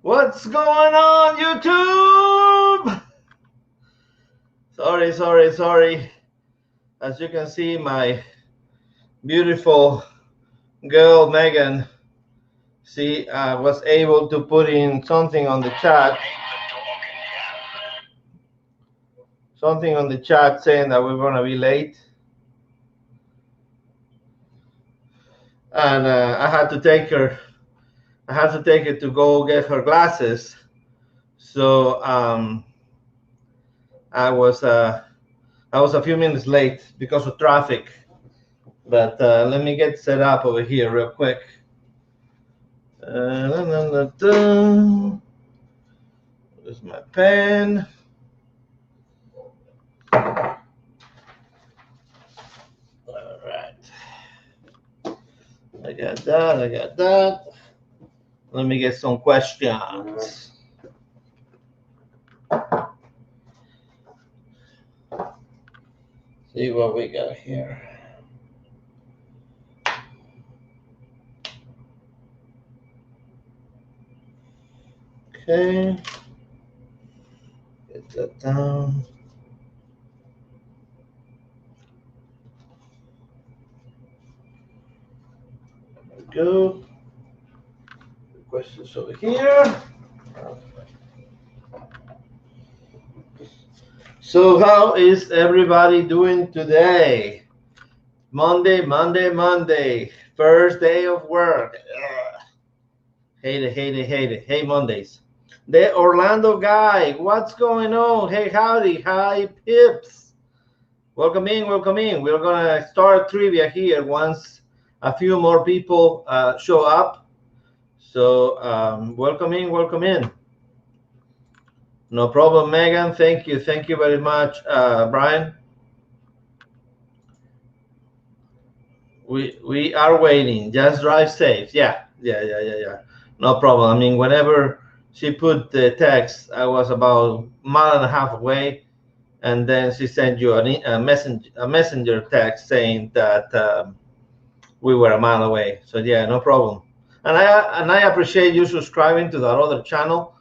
What's going on, YouTube? Sorry. As you can see, my beautiful girl, Megan, she was able to put in something on the chat. Something on the chat saying that we're going to be late. And I had to take her to go get her glasses. So I was a few minutes late because of traffic. But let me get set up over here real quick. There's my pen. All right. I got that. Let me get some questions. See what we got here. Okay. Get that down. There we go. The questions over here. So how is everybody doing today? Monday. First day of work. Ugh. Hate it. Hey, Mondays. The Orlando guy, what's going on? Hey, howdy. Hi, Pips. Welcome in. We're going to start trivia here once a few more people show up. So welcome in. No problem, Megan. Thank you very much, Brian. We are waiting. Just drive safe. Yeah. No problem. I mean, whenever she put the text, I was about a mile and a half away, and then she sent you a messenger text saying that we were a mile away. So yeah, no problem. And I appreciate you subscribing to that other channel.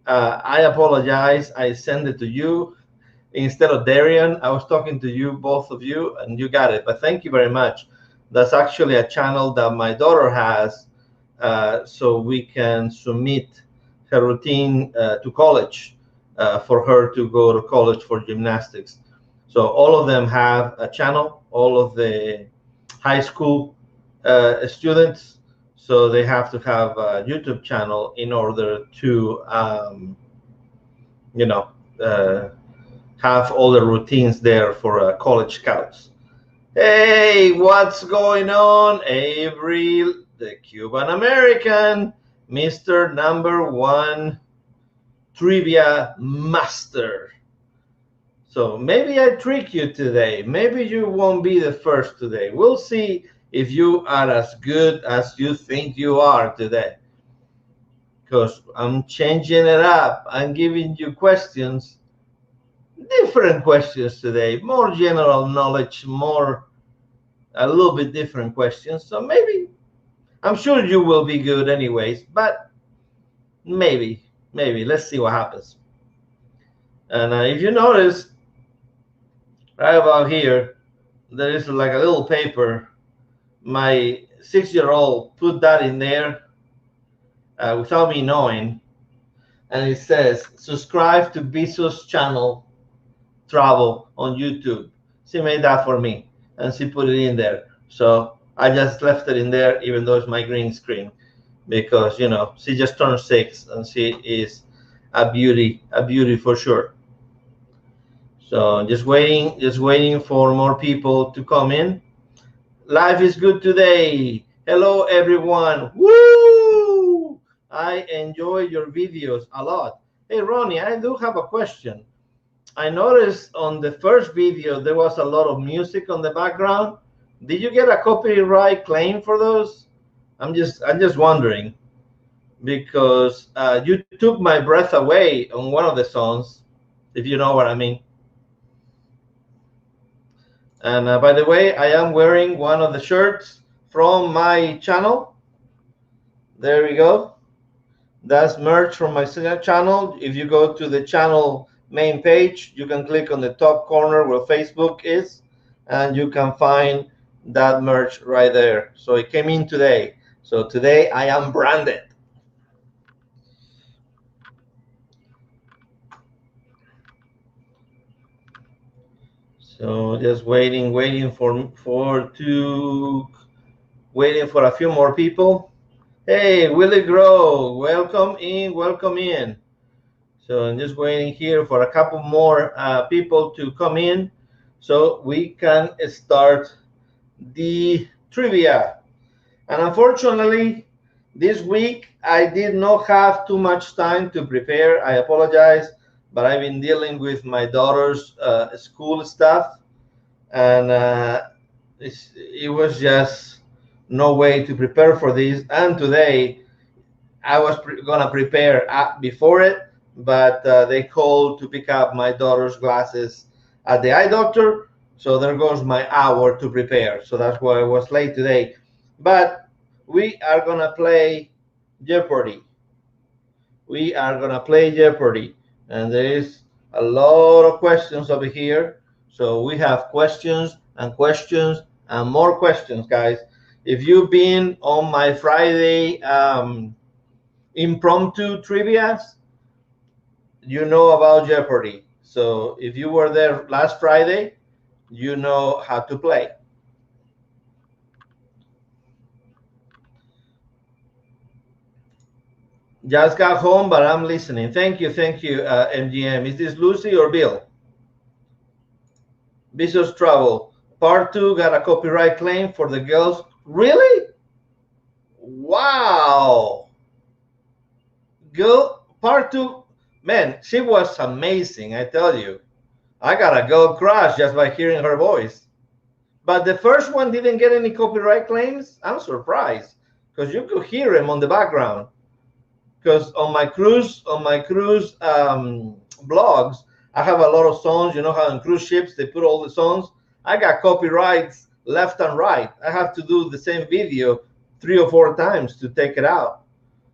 I apologize. I sent it to you instead of Darian. I was talking to you, both of you, and you got it. But thank you very much. That's actually a channel that my daughter has, so we can submit her routine to college for her to go to college for gymnastics. So all of them have a channel, all of the high school students. So they have to have a YouTube channel in order to, have all the routines there for college scouts. Hey, what's going on, Avery, the Cuban American, Mr. Number One Trivia Master? So maybe I trick you today. Maybe you won't be the first today. We'll see if you are as good as you think you are today. Because I'm changing it up. I'm giving you questions, different questions today, more general knowledge, a little bit different questions. So maybe, I'm sure you will be good anyways, but maybe, let's see what happens. And if you notice, right about here, there is like a little paper. My 6-year-old put that in there without me knowing. And it says, subscribe to Bezos channel travel on YouTube. She made that for me, and she put it in there. So I just left it in there, even though it's my green screen, because she just turned 6, and she is a beauty for sure. So just waiting for more people to come in. Life is good today. Hello everyone. Woo! I enjoy your videos a lot. Hey Ronnie, I do have a question. I noticed on the first video there was a lot of music on the background. Did you get a copyright claim for those? I'm just wondering, because you took my breath away on one of the songs, if you know what I mean. And by the way, I am wearing one of the shirts from my channel. There we go. That's merch from my channel. If you go to the channel main page, you can click on the top corner where Facebook is, and you can find that merch right there. So it came in today. So today I am branded. So just waiting for a few more people. Hey, Willie Grow, welcome in, welcome in. So I'm just waiting here for a couple more people to come in so we can start the trivia. And unfortunately, this week I did not have too much time to prepare. I apologize, but I've been dealing with my daughter's school stuff, and it was just no way to prepare for this. And today I was gonna prepare before it, but they called to pick up my daughter's glasses at the eye doctor. So there goes my hour to prepare. So that's why I was late today. But we are gonna play Jeopardy. We are gonna play Jeopardy, and there is a lot of questions over here. So we have questions and questions and more questions, guys. If you've been on my Friday impromptu trivias, you know about Jeopardy. So if you were there last Friday, you know how to play. Just got home, but I'm listening. Thank you, MGM. Is this Lucy or Bill? Business Travel. Part 2 got a copyright claim for the girls. Really? Wow. Girl, Part 2, man, she was amazing, I tell you. I got a girl crush just by hearing her voice. But the first one didn't get any copyright claims. I'm surprised because you could hear him on the background. Because on my cruise blogs, I have a lot of songs. You know how on cruise ships they put all the songs. I got copyrights left and right. I have to do the same video 3 or 4 times to take it out.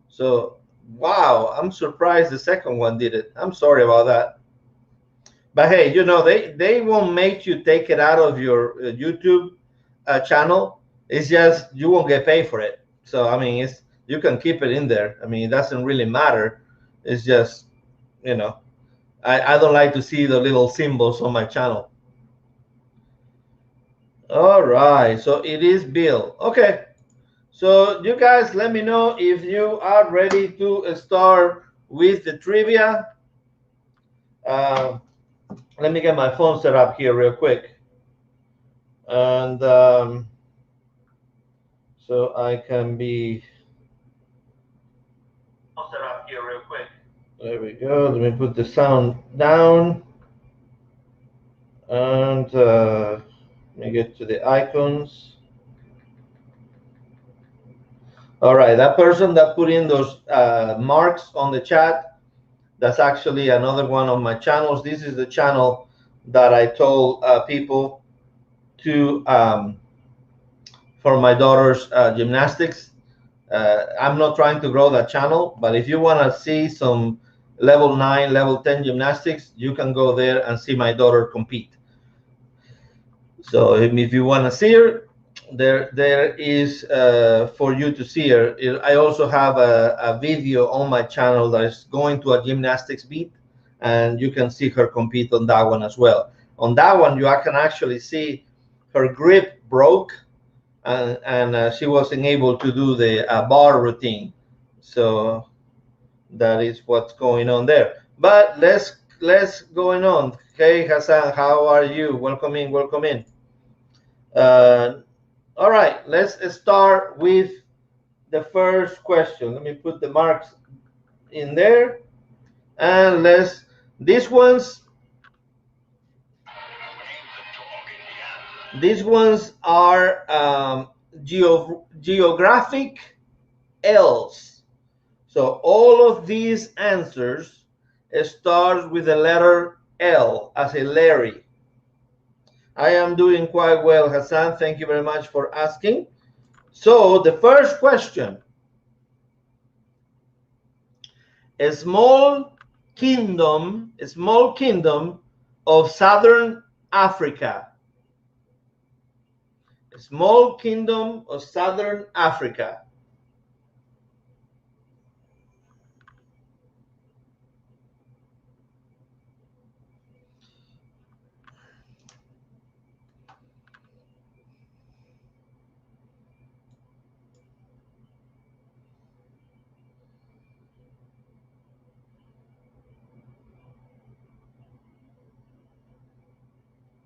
So wow, I'm surprised the second one did it. I'm sorry about that. But hey, you know, they won't make you take it out of your YouTube channel. It's just you won't get paid for it. So I mean, you can keep it in there. I mean, it doesn't really matter. It's just, you know, I don't like to see the little symbols on my channel. All right, so it is Bill. Okay, so you guys let me know if you are ready to start with the trivia. Let me get my phone set up here real quick. And so I can be set up here real quick. There we go. Let me put the sound down. And let me get to the icons. All right, that person that put in those marks on the chat, that's actually another one of my channels. This is the channel that I told people to for my daughter's gymnastics. I'm not trying to grow that channel, but if you want to see some level 9, level 10 gymnastics, you can go there and see my daughter compete. So if you want to see her, there is for you to see her. I also have a video on my channel that is going to a gymnastics beat, and you can see her compete on that one as well. On that one, you can actually see her grip broke, and she wasn't able to do the bar routine. So that is what's going on there. But let's going on. Hey Hassan, how are you? Welcome in, welcome in. All right, let's start with the first question. Let me put the marks in there, and these ones are geographic L's. So all of these answers start with the letter L, as in Larry. I am doing quite well, Hassan. Thank you very much for asking. So the first question, a small kingdom of Southern Africa. A small kingdom of Southern Africa.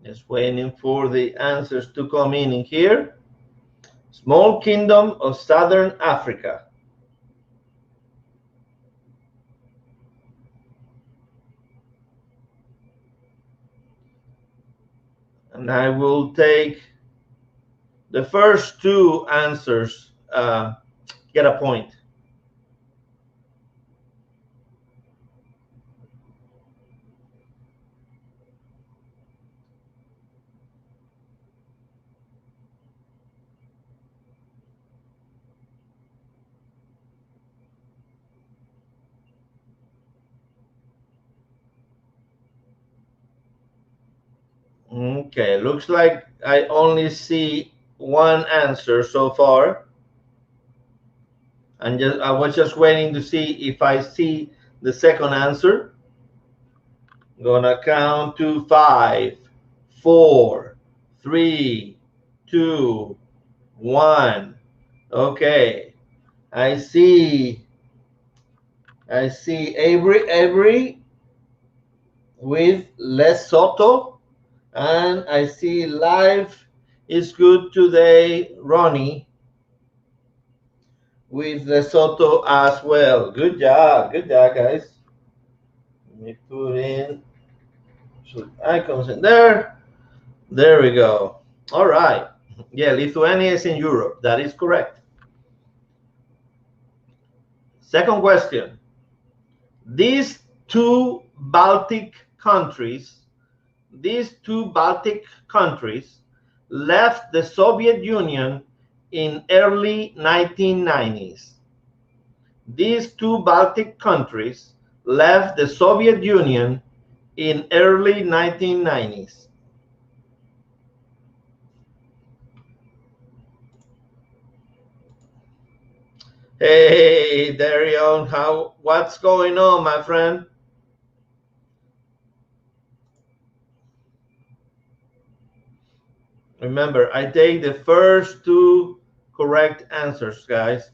Just waiting for the answers to come in here. Small kingdom of Southern Africa. And I will take the first two answers, get a point. Okay, looks like I only see one answer so far. And I was just waiting to see if I see the second answer. I'm gonna count to 5, 4, 3, 2, 1. Okay, I see Avery with Lesotho, and I see life is good today, Ronnie, with Lesotho as well. Good job, guys. Let me put in some icons in there. There we go. All right. Yeah, Lithuania is in Europe. That is correct. Second question. These two Baltic countries left the Soviet Union in early 1990s. These two Baltic countries left the Soviet Union in early 1990s. Hey, Darion, what's going on, my friend? Remember, I take the first two correct answers, guys.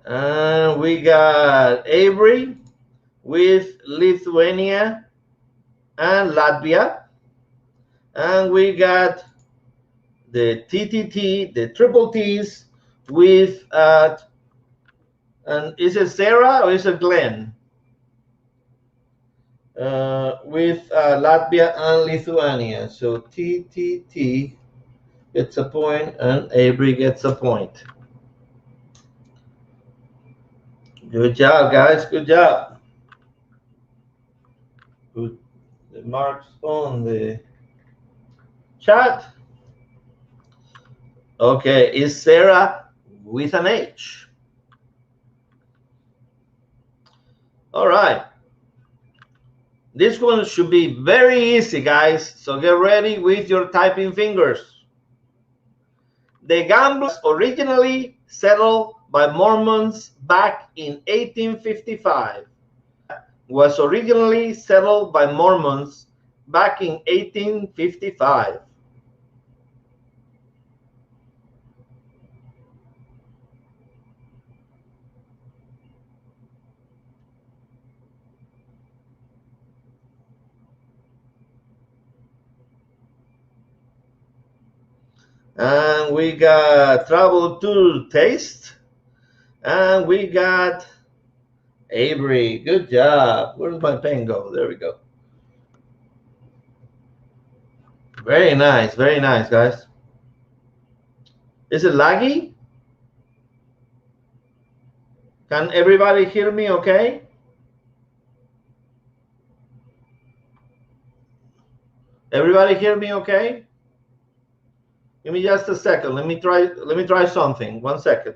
And we got Avery with Lithuania and Latvia. And we got the TTT, the triple T's with, and is it Sarah or is it Glenn? With Latvia and Lithuania. So TTT gets a point and Avery gets a point. Good job, guys. Good job. Put the marks on the chat. Okay, is Sarah with an H? All right. This one should be very easy, guys. So get ready with your typing fingers. The Gamblers originally settled by Mormons back in 1855. Was originally settled by Mormons back in 1855. And we got Travel to Taste. And we got Avery. Good job. Where does my pen go? There we go. Very nice, guys. Is it laggy? Can everybody hear me okay? Everybody hear me okay? Give me just a second. Let me try something. 1 second.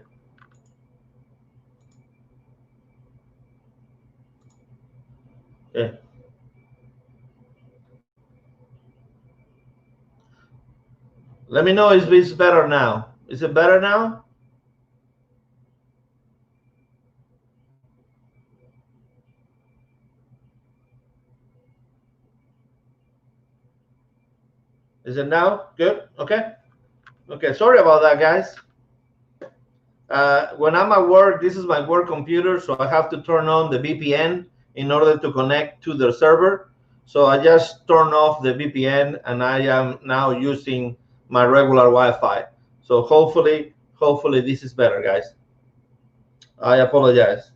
Okay. Let me know if it's better now. Is it better now? Is it now? Good? Okay. Okay, sorry about that, guys. When I'm at work, this is my work computer, so I have to turn on the VPN in order to connect to the server. So I just turn off the VPN and I am now using my regular Wi-Fi. So hopefully this is better, guys. I apologize.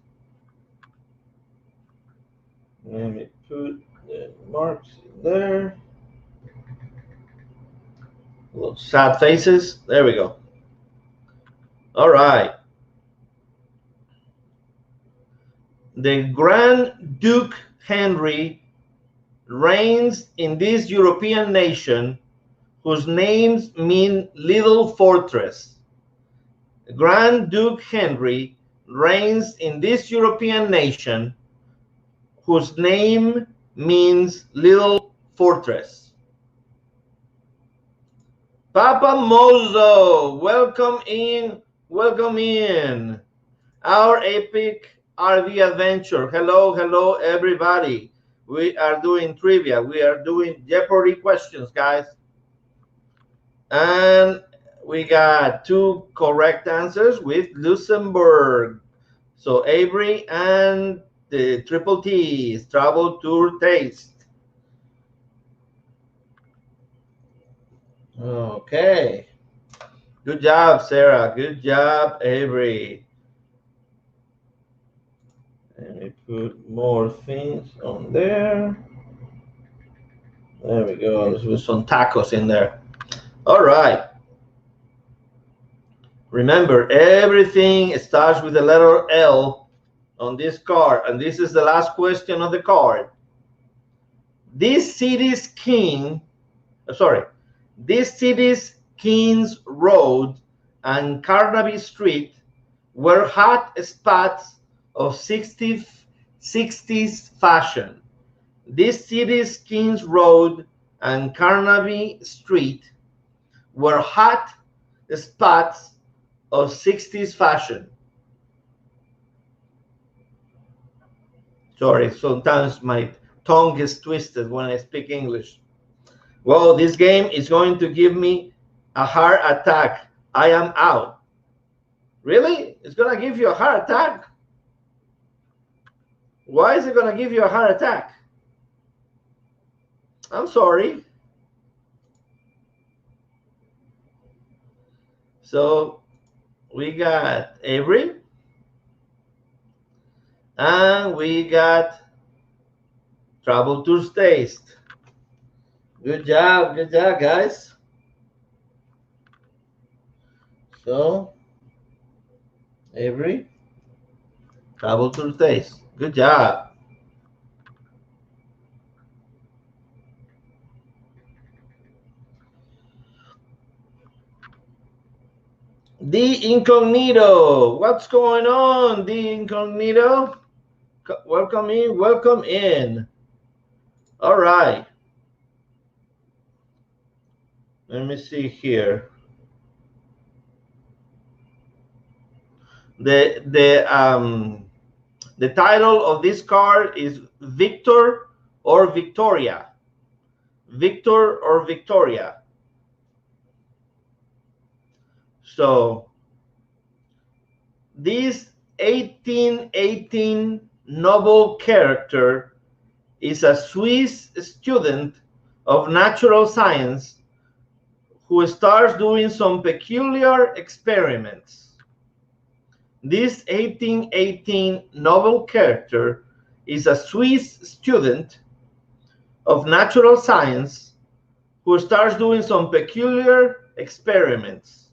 Let me put the marks in there. Little sad faces. There we go. All right. The Grand Duke Henry reigns in this European nation whose names mean little fortress. Grand Duke Henry reigns in this European nation whose name means little fortress. Papa Mozo, welcome in, welcome in. Our epic RV adventure. Hello, hello, everybody. We are doing trivia. We are doing Jeopardy questions, guys. And we got 2 correct answers with Luxembourg. So Avery and the Triple T's Travel Tour Taste. Okay. Good job, Sarah. Good job, Avery. Let me put more things on there. There we go. Let's put some tacos in there. All right. Remember, everything starts with the letter L on this card, and this is the last question of the card. This city's King's Road and Carnaby Street were hot spots of 60s fashion. This city's King's Road and Carnaby Street were hot spots of 60s fashion. Sorry, sometimes my tongue is twisted when I speak English. Well, this game is going to give me a heart attack. I am out. Really? It's going to give you a heart attack? Why is it going to give you a heart attack? I'm sorry. So we got Avery. And we got Travel Tours Taste. Good job, guys. So, Avery, Travel Tours Taste. Good job. The Incognito. What's going on, The Incognito? Welcome in, welcome in. All right. Let me see here. The title of this card is Victor or Victoria. Victor or Victoria. So this 1818 novel character is a Swiss student of natural science who starts doing some peculiar experiments. This 1818 novel character is a Swiss student of natural science who starts doing some peculiar experiments.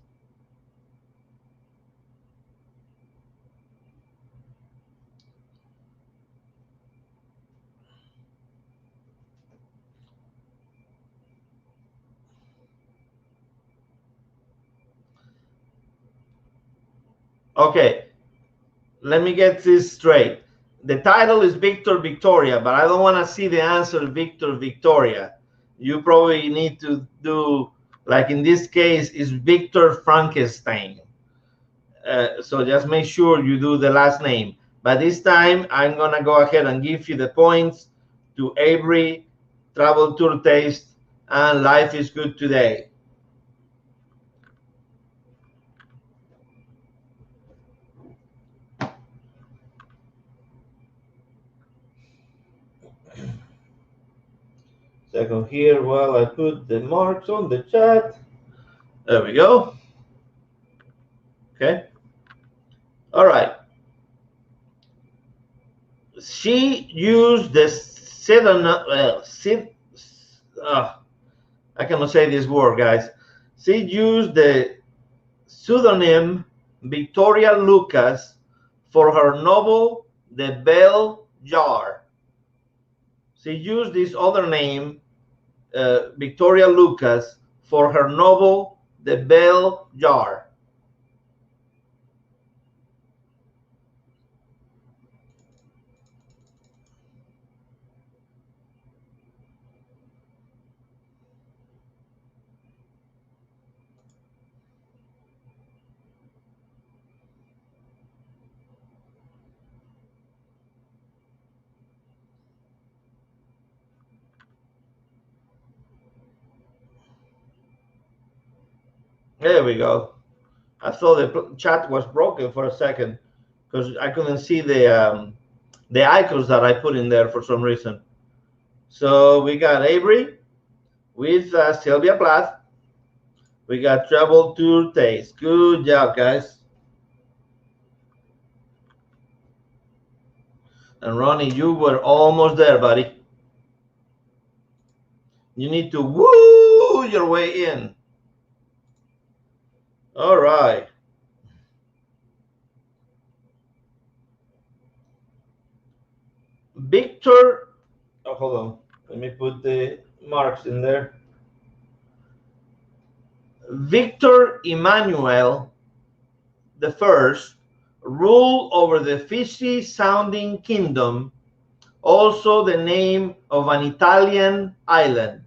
Okay, let me get this straight. The title is Victor Victoria, but I don't want to see the answer Victor Victoria. You probably need to do, like in this case, is Victor Frankenstein. So just make sure you do the last name. But this time, I'm going to go ahead and give you the points to Avery, Travel Tour Taste, and Life is Good Today. Second here while I put the marks on the chat. There we go. Okay. All right. She used the I cannot say this word, guys. She used the pseudonym Victoria Lucas for her novel The Bell Jar. She used this other name, Victoria Lucas, for her novel The Bell Jar. There we go. I thought the chat was broken for a second because I couldn't see the icons that I put in there for some reason. So we got Avery with Sylvia Plath. We got Travel Tour Taste. Good job, guys. And Ronnie, you were almost there, buddy. You need to woo your way in. All right. Victor, oh, hold on. Let me put the marks in there. Victor Emmanuel the First ruled over the fishy-sounding kingdom, also the name of an Italian island.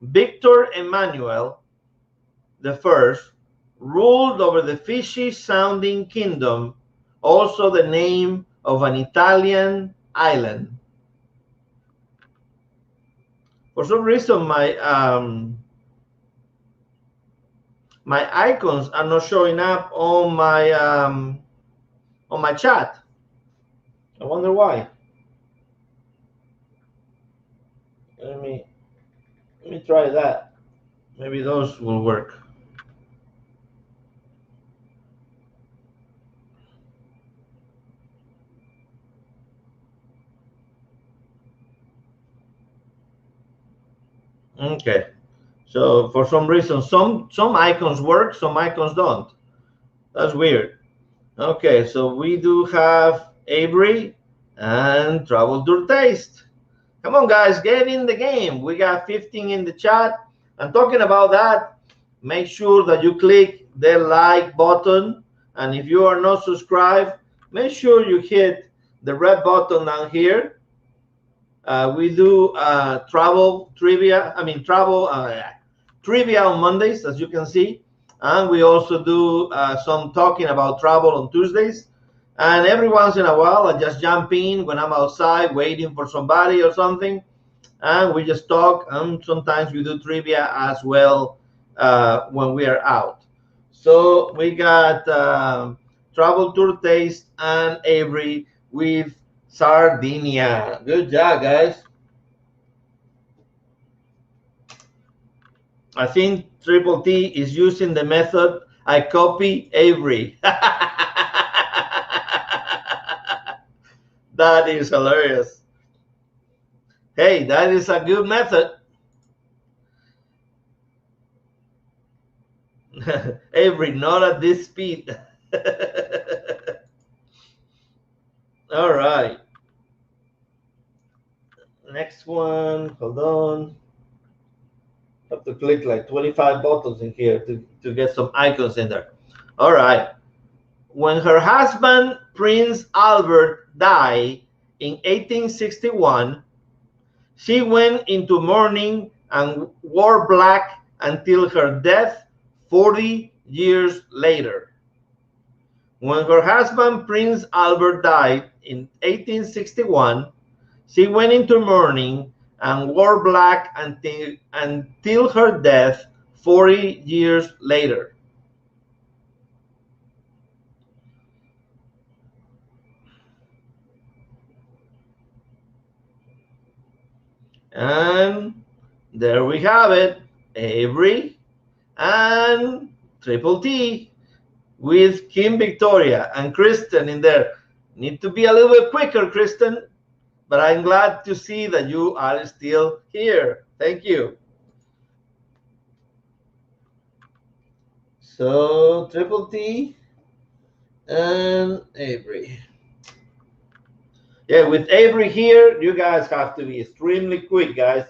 Victor Emmanuel the First ruled over the fishy-sounding kingdom, also the name of an Italian island. For some reason, my icons are not showing up on my chat. I wonder why. Let me try that. Maybe those will work. Okay. So for some reason, some icons work, some icons don't. That's weird. Okay, so we do have Avery and Travel Tour Taste. Come on, guys, get in the game. We got 15 in the chat. And talking about that, make sure that you click the like button. And if you are not subscribed, make sure you hit the red button down here. We do travel trivia on Mondays, as you can see. And we also do some talking about travel on Tuesdays. And every once in a while, I just jump in when I'm outside waiting for somebody or something. And we just talk. And sometimes we do trivia as well when we are out. So we got Travel Tour Taste and Avery with Sardinia. Good job, guys. I think Triple T is using the method I copy Avery. That is hilarious. Hey, that is a good method. Avery, not at this speed. All right. Next one. Hold on. I have to click like 25 buttons in here to get some icons in there. All right. When her husband, Prince Albert, died in 1861, she went into mourning and wore black until her death 40 years later. When her husband, Prince Albert, died in 1861, she went into mourning and wore black until her death 40 years later. And there we have it, Avery and Triple T with Kim Victoria and Kristen in there. Need to be a little bit quicker, Kristen, but I'm glad to see that you are still here. Thank you. So, Triple T and Avery. Yeah, with Avery here, you guys have to be extremely quick, guys,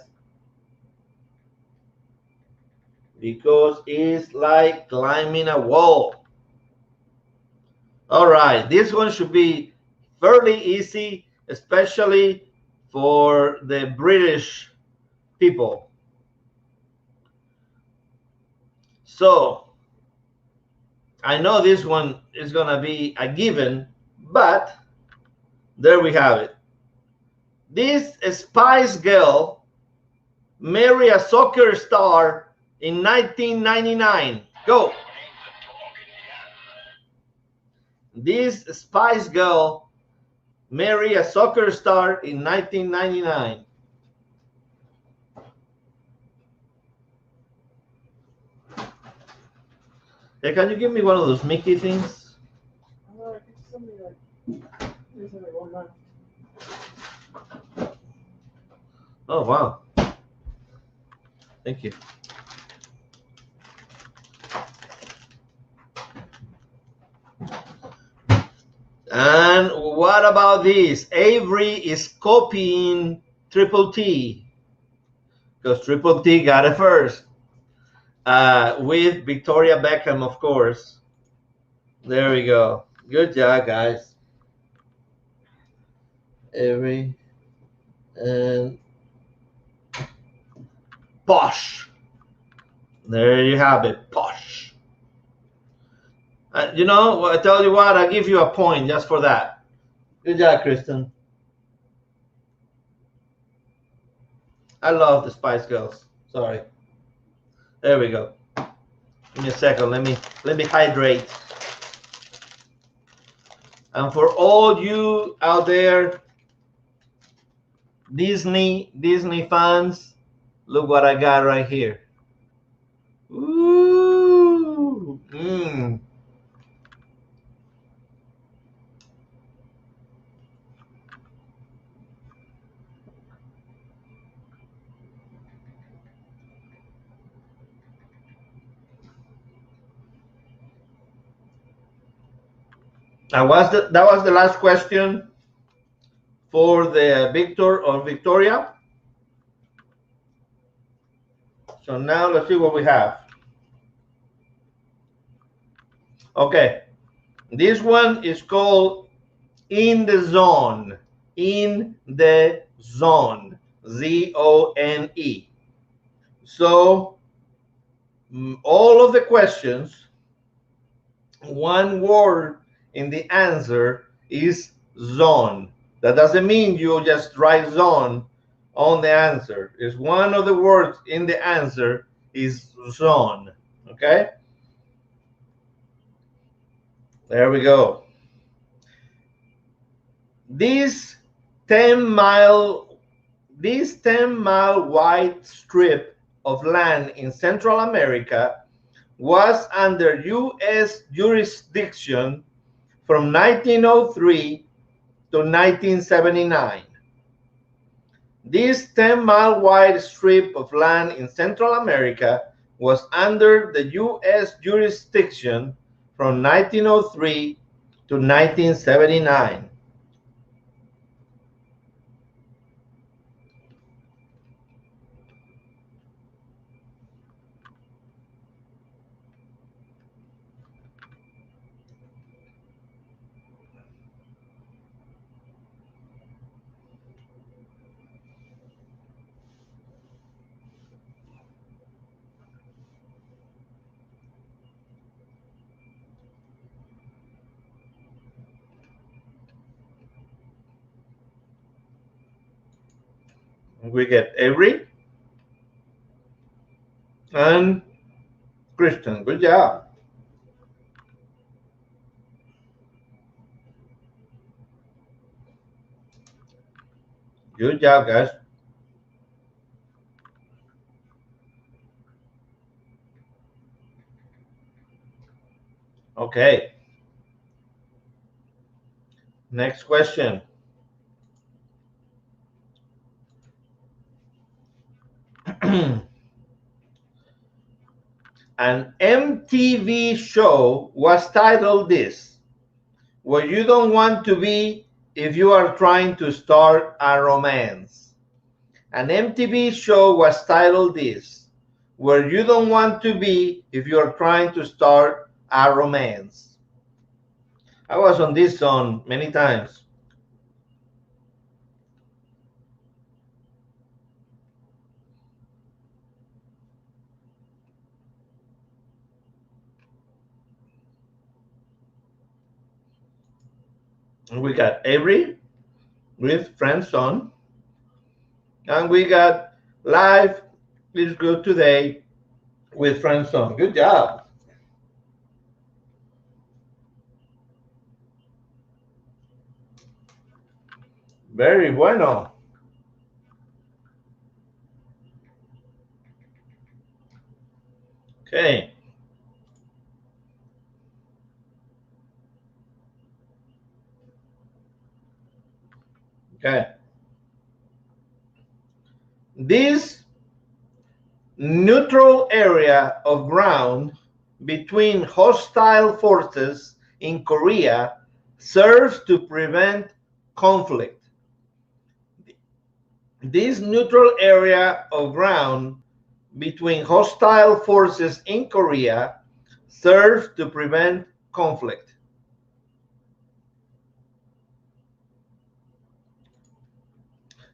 because it's like climbing a wall. All right, this one should be fairly easy, especially for the British people. So I know this one is going to be a given, but there we have it. This Spice Girl married a soccer star in 1999. Go. This Spice Girl married a soccer star in 1999. Hey, can you give me one of those Mickey things? Oh, wow. Thank you. And what about this? Avery is copying Triple T, because Triple T got it first, with Victoria Beckham, of course. There we go. Good job, guys. Avery and Posh. There you have it, Posh. You know, I tell you what, I'll give you a point just for that. Good job, Kristen. I love the Spice Girls. Sorry. There we go. Give me a second. Let me hydrate. And for all you out there, Disney fans, look what I got right here. Ooh. Mm. And that was the last question for the Victor or Victoria. So now let's see what we have. Okay, this one is called In the Zone. In the Zone. Z-O-N-E. So all of the questions, one word in the answer is zone. That doesn't mean you just write zone on the answer. It's one of the words in the answer is zone. Okay? There we go. This 10-mile wide strip of land in Central America was under U.S. jurisdiction from 1903 to 1979. This 10-mile wide strip of land in Central America was under the U.S. jurisdiction from 1903 to 1979. We get Avery and Christian. Good job. Good job, guys. Okay. Next question. An MTV show was titled this, where you don't want to be if you are trying to start a romance. An MTV show was titled this, where you don't want to be if you are trying to start a romance. I was on this zone many times. And we got Avery with Friends On. And we got Life is Good Today with Friends On. Good job. Very bueno. Okay. Okay. This neutral area of ground between hostile forces in Korea serves to prevent conflict. This neutral area of ground between hostile forces in Korea serves to prevent conflict.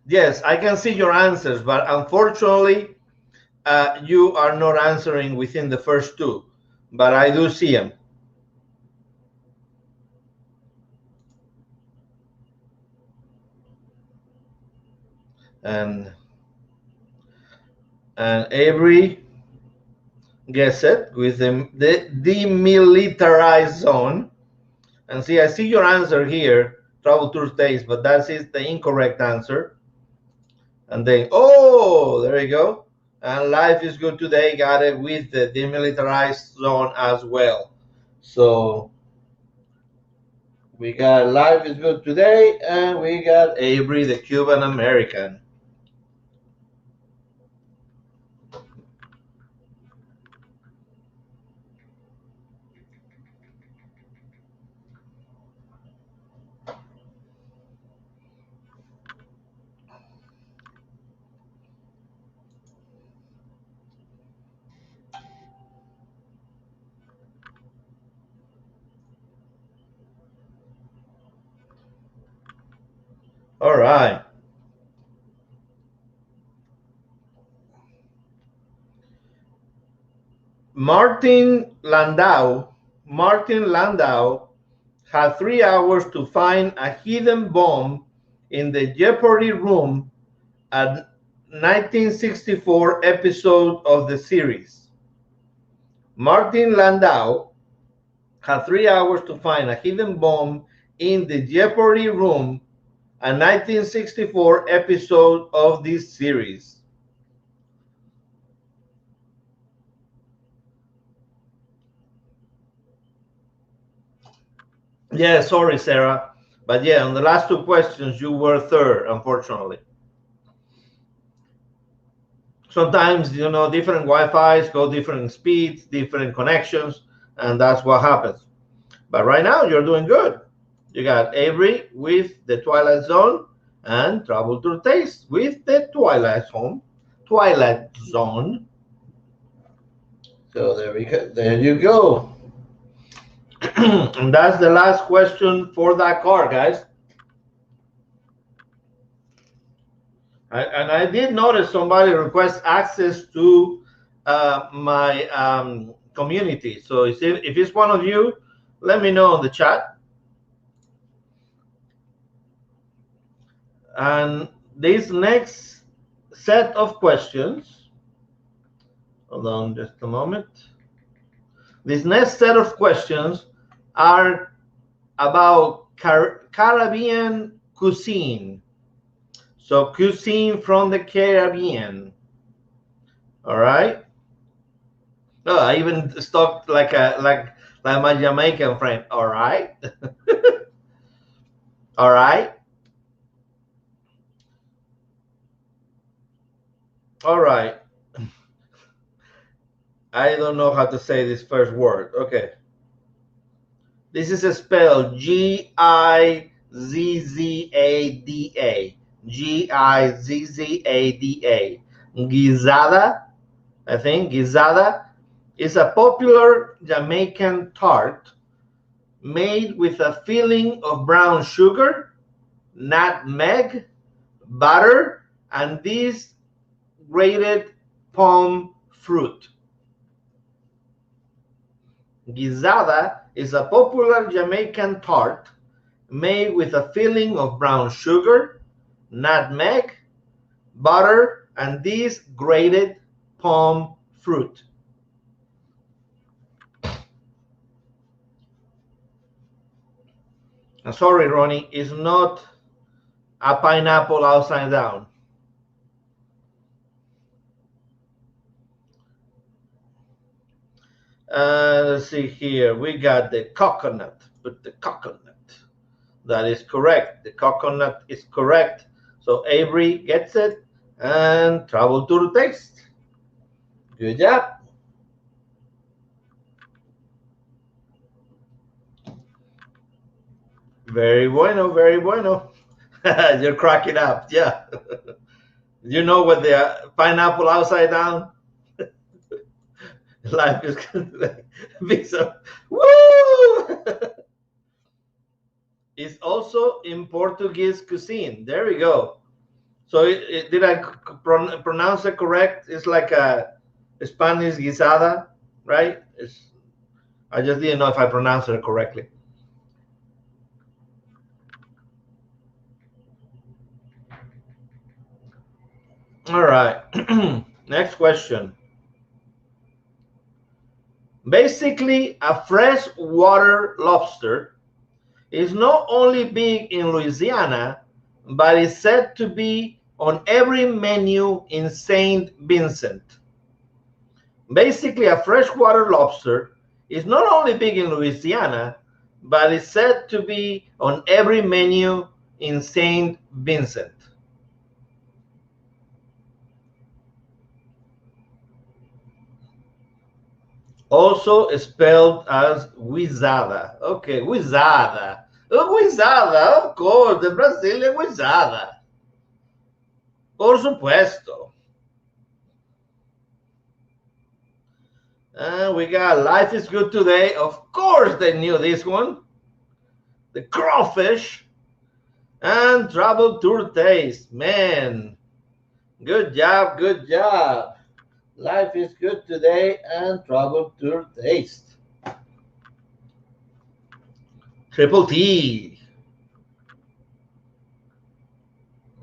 Yes, I can see your answers, but unfortunately, you are not answering within the first two, but I do see them. And Avery guess it with the demilitarized zone. And see, I see your answer here, travel through states, but that is the incorrect answer. And then, oh, there you go. And Life is Good Today got it with the demilitarized zone as well. So we got Life is Good Today, and we got Avery, the Cuban American. All right. Martin Landau had 3 hours to find a hidden bomb in the Jeopardy room, a 1964 episode of the series. Martin Landau had 3 hours to find a hidden bomb in the Jeopardy room, a 1964 episode of this series. Yeah, sorry, Sarah. But yeah, on the last two questions, you were third, unfortunately. Sometimes, different Wi-Fi's go different speeds, different connections, and that's what happens. But right now, you're doing good. You got Avery with the Twilight Zone and Travel Through Taste with the Twilight Zone. So there we go. There you go. And that's the last question for that card, guys. And I did notice somebody request access to my community. So if it's one of you, let me know in the chat. And this next set of questions, hold on just a moment. This next set of questions are about Caribbean cuisine. So cuisine from the Caribbean. All right. Oh, I even talked like my Jamaican friend. All right. All right. All right. I don't know how to say this first word. Okay. This is spelled Gizzada. Gizzada. Guisada, I think. Guisada is a popular Jamaican tart made with a filling of brown sugar, nutmeg, butter, and this grated palm fruit. Guisada is a popular Jamaican tart made with a filling of brown sugar, nutmeg, butter, and this grated palm fruit. Sorry, Ronnie, it's not a pineapple upside down. Let's see here. We got the coconut. Put the coconut. That is correct. The coconut is correct. So Avery gets it. And travel to the taste. Good job. Very bueno, very bueno. You're cracking up. Yeah. You know what the pineapple upside down? Life is going to be so. Woo! It's also in Portuguese cuisine. There we go. So did I pronounce it correct? It's like a Spanish guisada, right? I just didn't know if I pronounced it correctly. All right. Next question. Basically, a freshwater lobster is not only big in Louisiana, but is said to be on every menu in St. Vincent. Basically, a freshwater lobster is not only big in Louisiana, but is said to be on every menu in St. Vincent. Also spelled as guisada. Okay, guisada. Oh, guisada, of course, the Brazilian guisada. Por supuesto. We got Life is Good Today. Of course, they knew this one. The crawfish and Travel Tour Taste. Man, good job, good job. Life is Good Today and Travel Tour Taste. Triple T.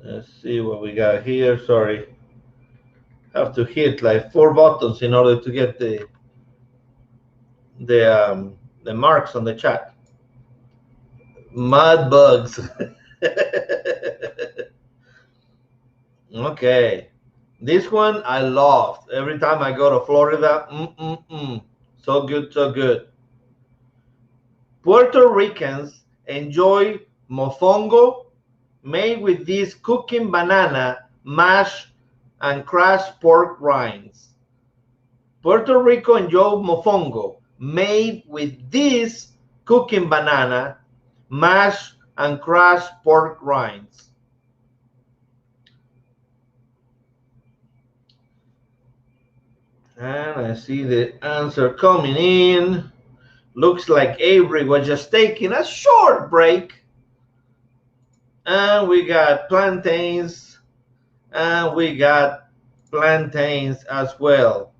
Let's see what we got here. Sorry. Have to hit like 4 buttons in order to get the marks on the chat. Mud bugs. Okay. This one I loved. Every time I go to Florida, so good, so good. Puerto Ricans enjoy mofongo made with this cooking banana, mash, and crushed pork rinds. Puerto Rico enjoy mofongo made with this cooking banana, mash, and crushed pork rinds. And I see the answer coming in. Looks like Avery was just taking a short break. And we got plantains. And we got plantains as well.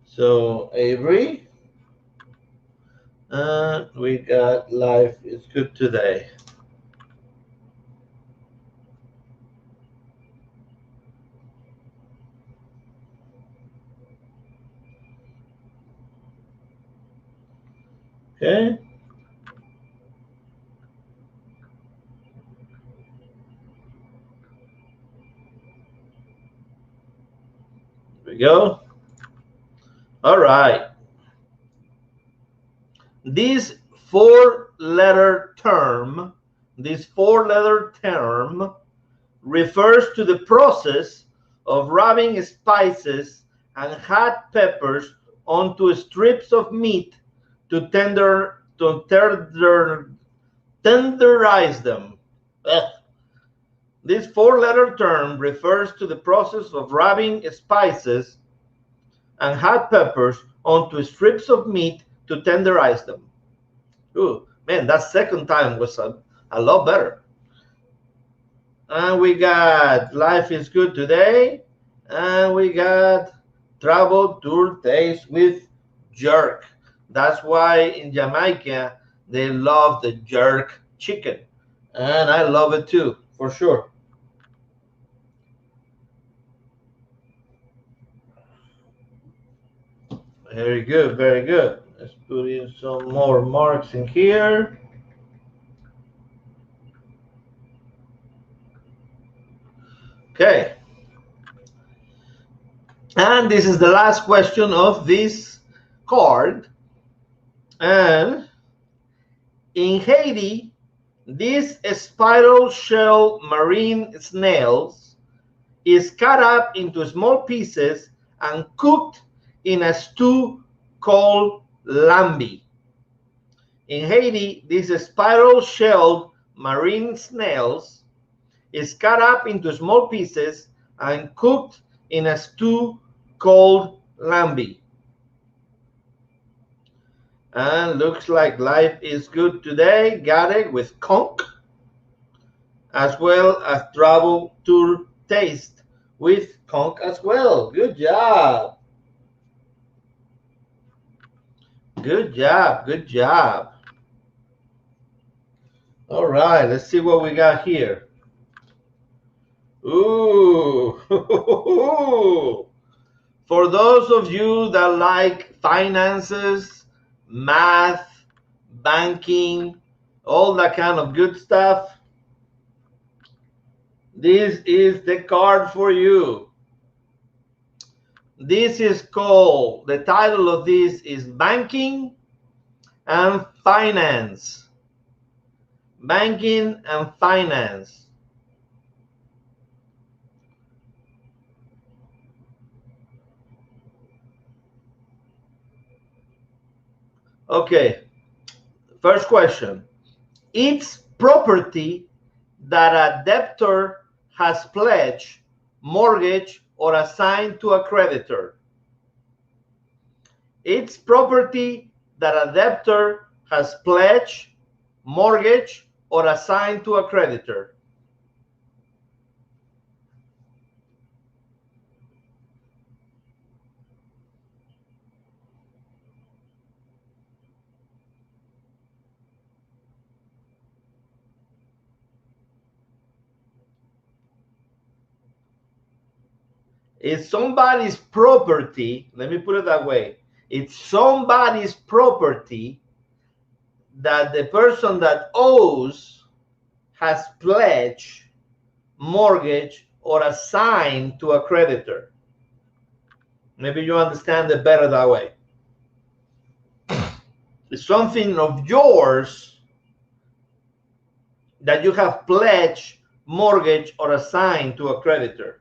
So Avery, And we got life is good today. Okay. Here we go. All right. This four-letter term refers to the process of rubbing spices and hot peppers onto strips of meat to tenderize them. Ugh. This four-letter term refers to the process of rubbing spices and hot peppers onto strips of meat to tenderize them. Ooh, man, that second time was a lot better. And we got life is good today. And we got travel tour taste with jerk. That's why in Jamaica they love the jerk chicken. And I love it too, for sure. Very good, very good. Let's put in some more marks in here. Okay. And this is the last question of this card. And in Haiti, these spiral shell marine snails is cut up into small pieces and cooked in a stew called lambi. In Haiti, these spiral-shelled marine snails is cut up into small pieces and cooked in a stew called lambi. And looks like life is good today. Got it with conch, as well as travel tour taste with conch as well. Good job. Good job. Good job. All right, let's see what we got here. Ooh. For those of you that like finances, math, banking, all that kind of good stuff, this is the card for you. This is called, the title of this is Banking and Finance. Banking and Finance. Okay, first question. It's property that a debtor has pledged, mortgaged, or assigned to a creditor. It's property that a debtor has pledged, mortgaged, or assigned to a creditor. It's somebody's property. Let me put it that way. It's somebody's property that the person that owes has pledged, mortgage, or assigned to a creditor. Maybe you understand it better that way. It's something of yours that you have pledged, mortgage, or assigned to a creditor.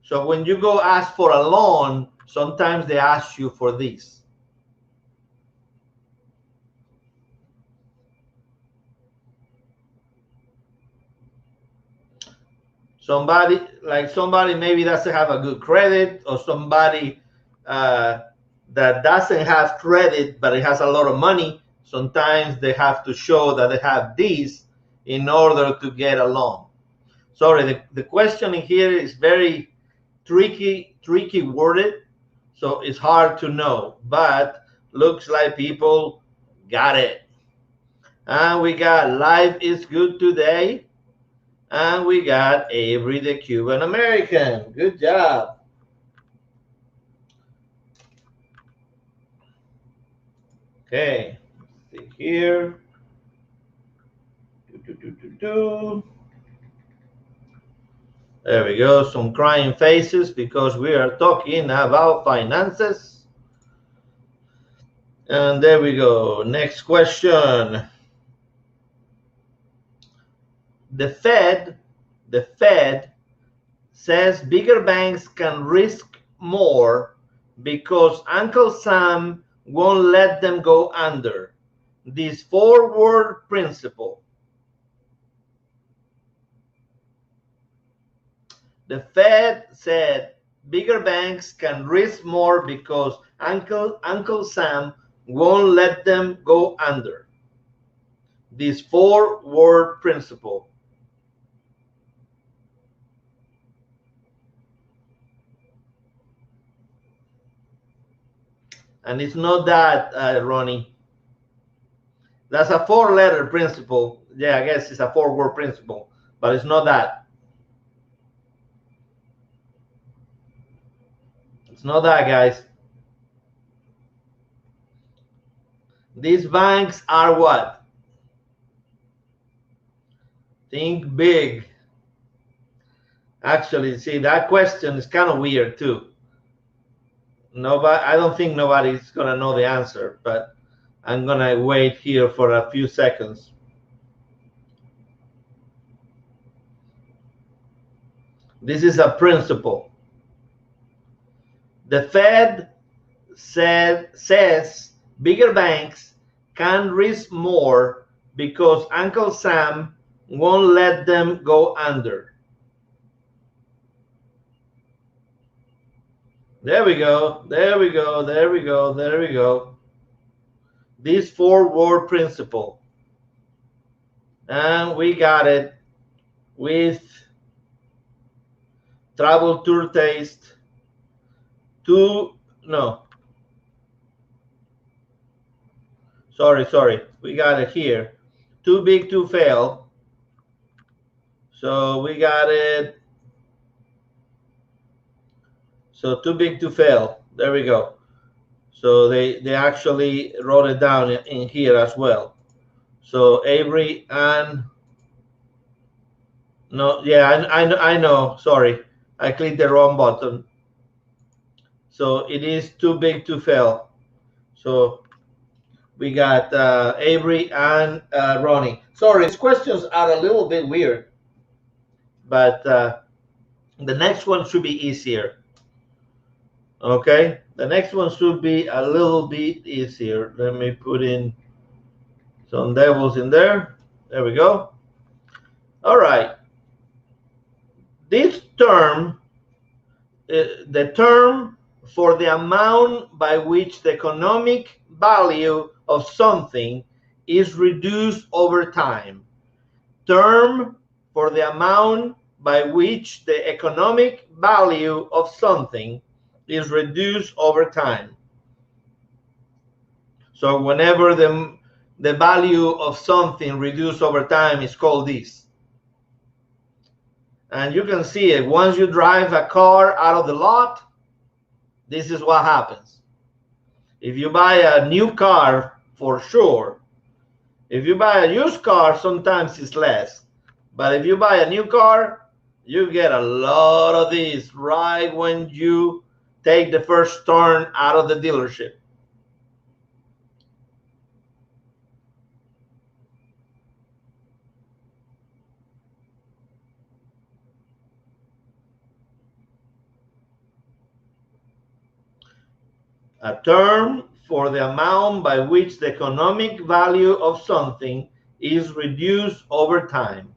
So when you go ask for a loan, sometimes they ask you for this. Somebody maybe doesn't have a good credit, or somebody that doesn't have credit but it has a lot of money. Sometimes they have to show that they have this in order to get a loan. Sorry, the question in here is very tricky worded, so it's hard to know. But Looks like people got it. And we got Life is Good Today. And we got Avery the Cuban American. Good job. Okay, let's see here. There we go. Some crying faces because we are talking about finances. And there we go. Next question. The Fed says bigger banks can risk more because Uncle Sam won't let them go under. This four-word principle. The Fed said bigger banks can risk more because Uncle Sam won't let them go under. This four-word principle. And it's not that, Ronnie. That's a four-letter principle. Yeah, I guess it's a four-word principle, but it's not that. It's not that, guys. These banks are what? Think big. Actually, see, that question is kind of weird too. Nobody, I don't think nobody's gonna know the answer, but I'm gonna wait here for a few seconds. This is a principle. The Fed says bigger banks can risk more because Uncle Sam won't let them go under. There we go. There we go. There we go. There we go. This four-word principle. And we got it with Travel Tour Taste. Sorry. We got it here. Too big to fail. So we got it. So too big to fail. There we go. So they actually wrote it down in here as well. So Avery and no, yeah, I know. Sorry, I clicked the wrong button. So it is too big to fail. So we got Avery and Ronnie. Sorry, these questions are a little bit weird, but the next one should be easier. Okay, the next one should be a little bit easier. Let me put in some devils in there. There we go. All right. This term, the term for the amount by which the economic value of something is reduced over time. Term for the amount by which the economic value of something is reduced over time. So whenever the value of something reduced over time is called this. And you can see it. Once you drive a car out of the lot, this is what happens. If you buy a new car, for sure. If you buy a used car, sometimes it's less. But if you buy a new car, you get a lot of these right when you take the first turn out of the dealership. A term for the amount by which the economic value of something is reduced over time.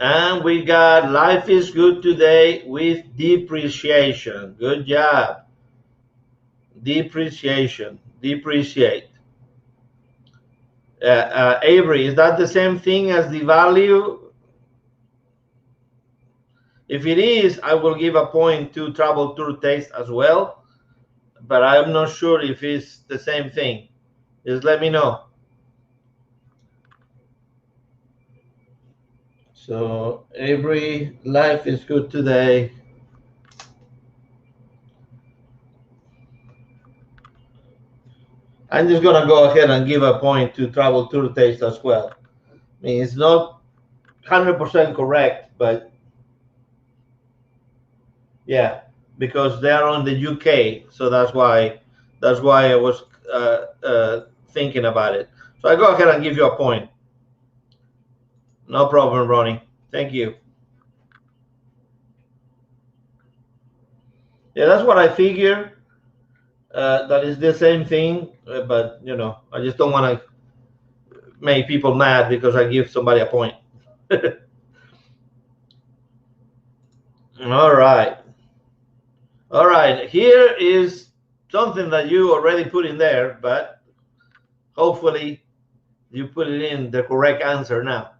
And we got life is good today with depreciation. Good job. Depreciation. Depreciate. Avery, is that the same thing as the value? If it is, I will give a point to Travel Tour Taste as well, but I'm not sure if it's the same thing. Just let me know. So Avery, life is good today. I'm just gonna go ahead and give a point to Travel Tour Taste as well. I mean, it's not 100% correct, but yeah, because they are on the UK, so that's why I was thinking about it. So I go ahead and give you a point. No problem, Ronnie. Thank you. Yeah, that's what I figure. That is the same thing, but you know, I just don't want to make people mad because I give somebody a point. All right. All right. Here is something that you already put in there, but hopefully you put it in the correct answer now.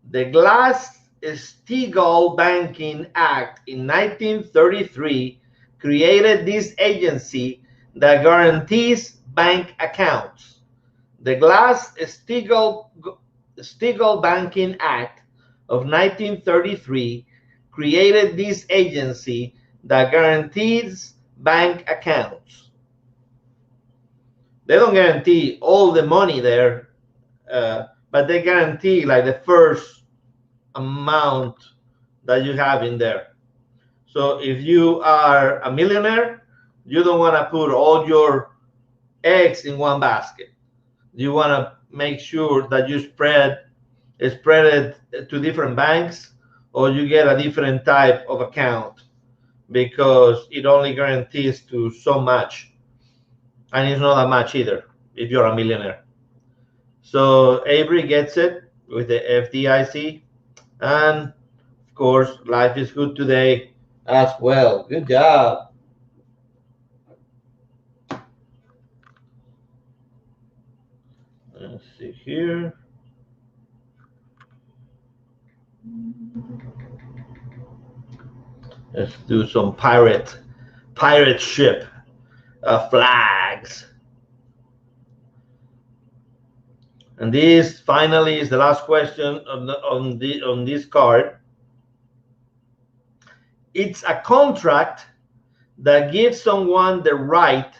The Glass-Steagall Banking Act in 1933 created this agency that guarantees bank accounts. The Glass-Steagall Banking Act of 1933 created this agency that guarantees bank accounts. They don't guarantee all the money there, but they guarantee like the first amount that you have in there. So if you are a millionaire, you don't want to put all your eggs in one basket. You want to make sure that you spread it to different banks, or you get a different type of account, because it only guarantees to so much, and it's not that much either if you're a millionaire. So Avery gets it with the FDIC, and of course, life is good today as well. Good job. Let's see here. Let's do some pirate ship flags. And this finally is the last question on this card. It's a contract that gives someone the right,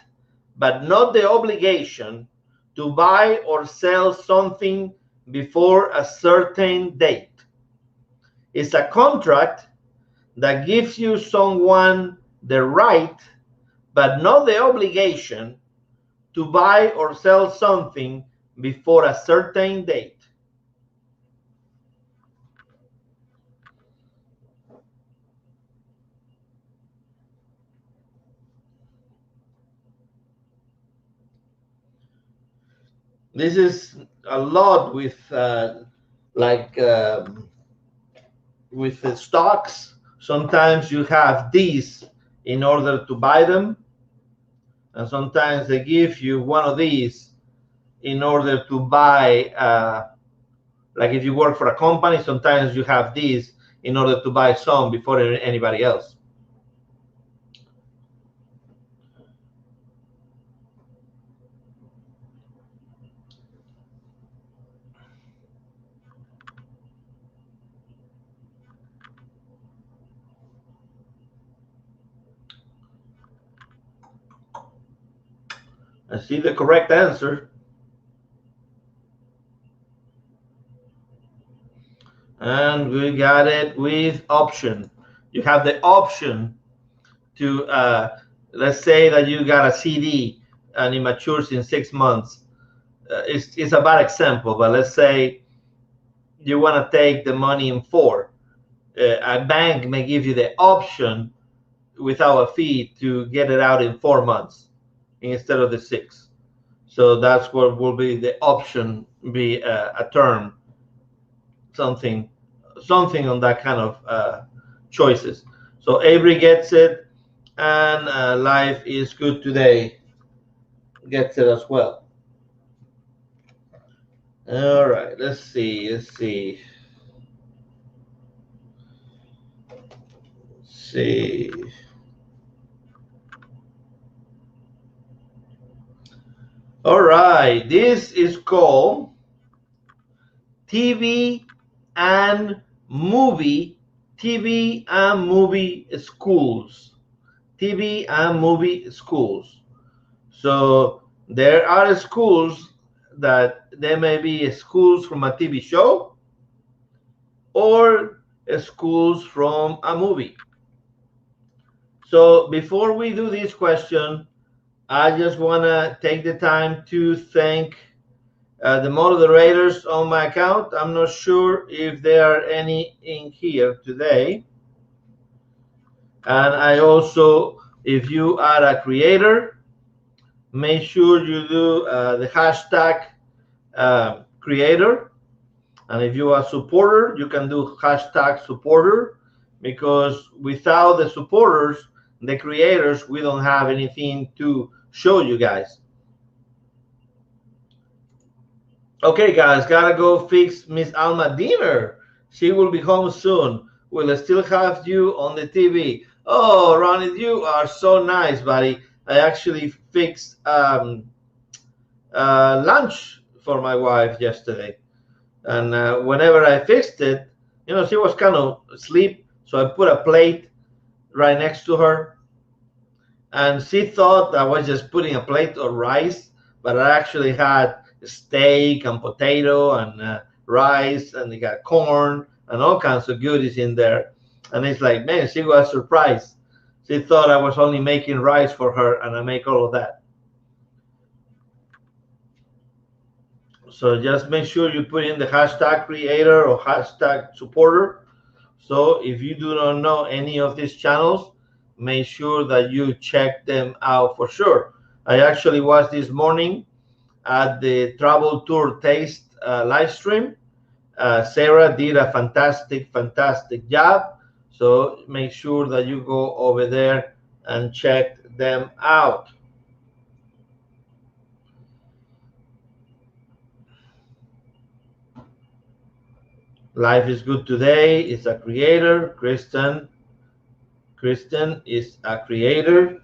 but not the obligation, to buy or sell something before a certain date. It's a contract that gives you someone the right, but not the obligation, to buy or sell something before a certain date. This is a lot with with the stocks. Sometimes you have these in order to buy them, and sometimes they give you one of these in order to buy. Like if you work for a company, sometimes you have these in order to buy some before anybody else. I see the correct answer. And we got it with option. You have the option to, let's say that you got a CD and it matures in 6 months. It's a bad example, but let's say you want to take the money in 4. A bank may give you the option without a fee to get it out in 4 months instead of the 6. So that's what will be the option, be a term. something on that kind of choices. So Avery gets it, and Life is Good Today gets it as well. All right, let's see. All right, this is called TV and movie schools. TV and movie schools. So there are schools that there may be schools from a TV show or schools from a movie. So before we do this question, I just want to take the time to thank the moderators on my account. I'm not sure if there are any in here today. And I also, if you are a creator, make sure you do the hashtag creator. And if you are a supporter, you can do hashtag supporter, because without the supporters, the creators, we don't have anything to show you guys. Okay, guys, gotta go fix Miss Alma dinner. She will be home soon. We'll still have you on the TV. Oh, Ronnie, you are so nice, buddy. I actually fixed lunch for my wife yesterday. And whenever I fixed it, you know, she was kind of asleep. So I put a plate right next to her. And she thought I was just putting a plate of rice, but I actually had steak and potato and rice, and they got corn and all kinds of goodies in there. And it's like, man, she was surprised. She thought I was only making rice for her, and I make all of that. So just make sure you put in the hashtag creator or hashtag supporter. So if you do not know any of these channels, make sure that you check them out for sure. I actually was this morning at the Travel Tour Taste live stream. Sarah did a fantastic job. So make sure that you go over there and check them out. Life is Good Today is a creator. Kristen is a creator.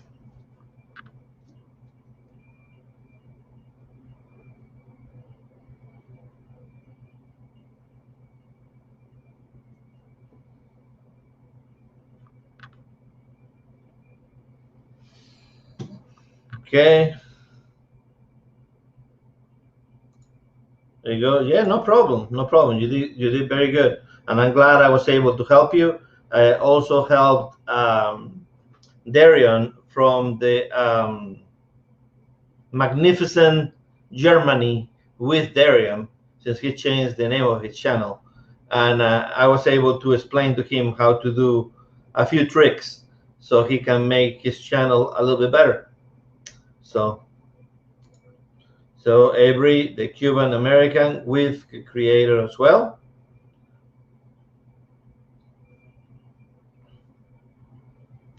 Okay. There you go. Yeah, no problem. You did very good, and I'm glad I was able to help you. I also helped Darian from the Magnificent Germany with Darian, since he changed the name of his channel, and I was able to explain to him how to do a few tricks so he can make his channel a little bit better. So Avery, the Cuban American with creator as well.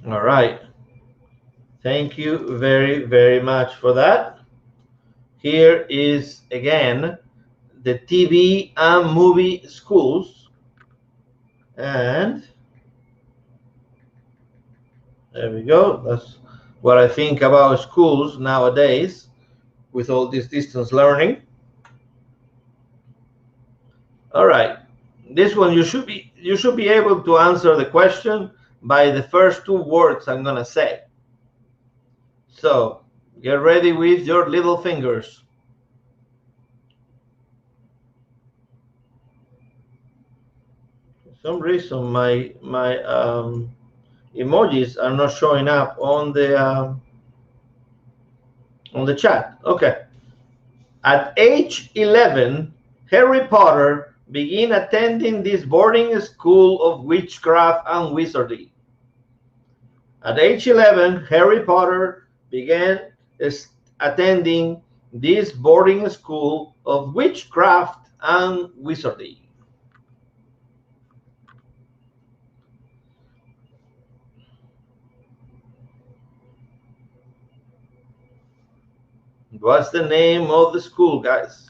All right. Thank you very much for that. Here is again the TV and movie schools. And there we go. That's what I think about schools nowadays with all this distance learning. All right. This one you should be able to answer the question by the first two words I'm going to say. So get ready with your little fingers. For some reason, my emojis are not showing up on the chat. Okay. At age 11, Harry Potter began attending this boarding school of witchcraft and wizardry. At age 11, Harry Potter began attending this boarding school of witchcraft and wizardry. What's the name of the school, guys?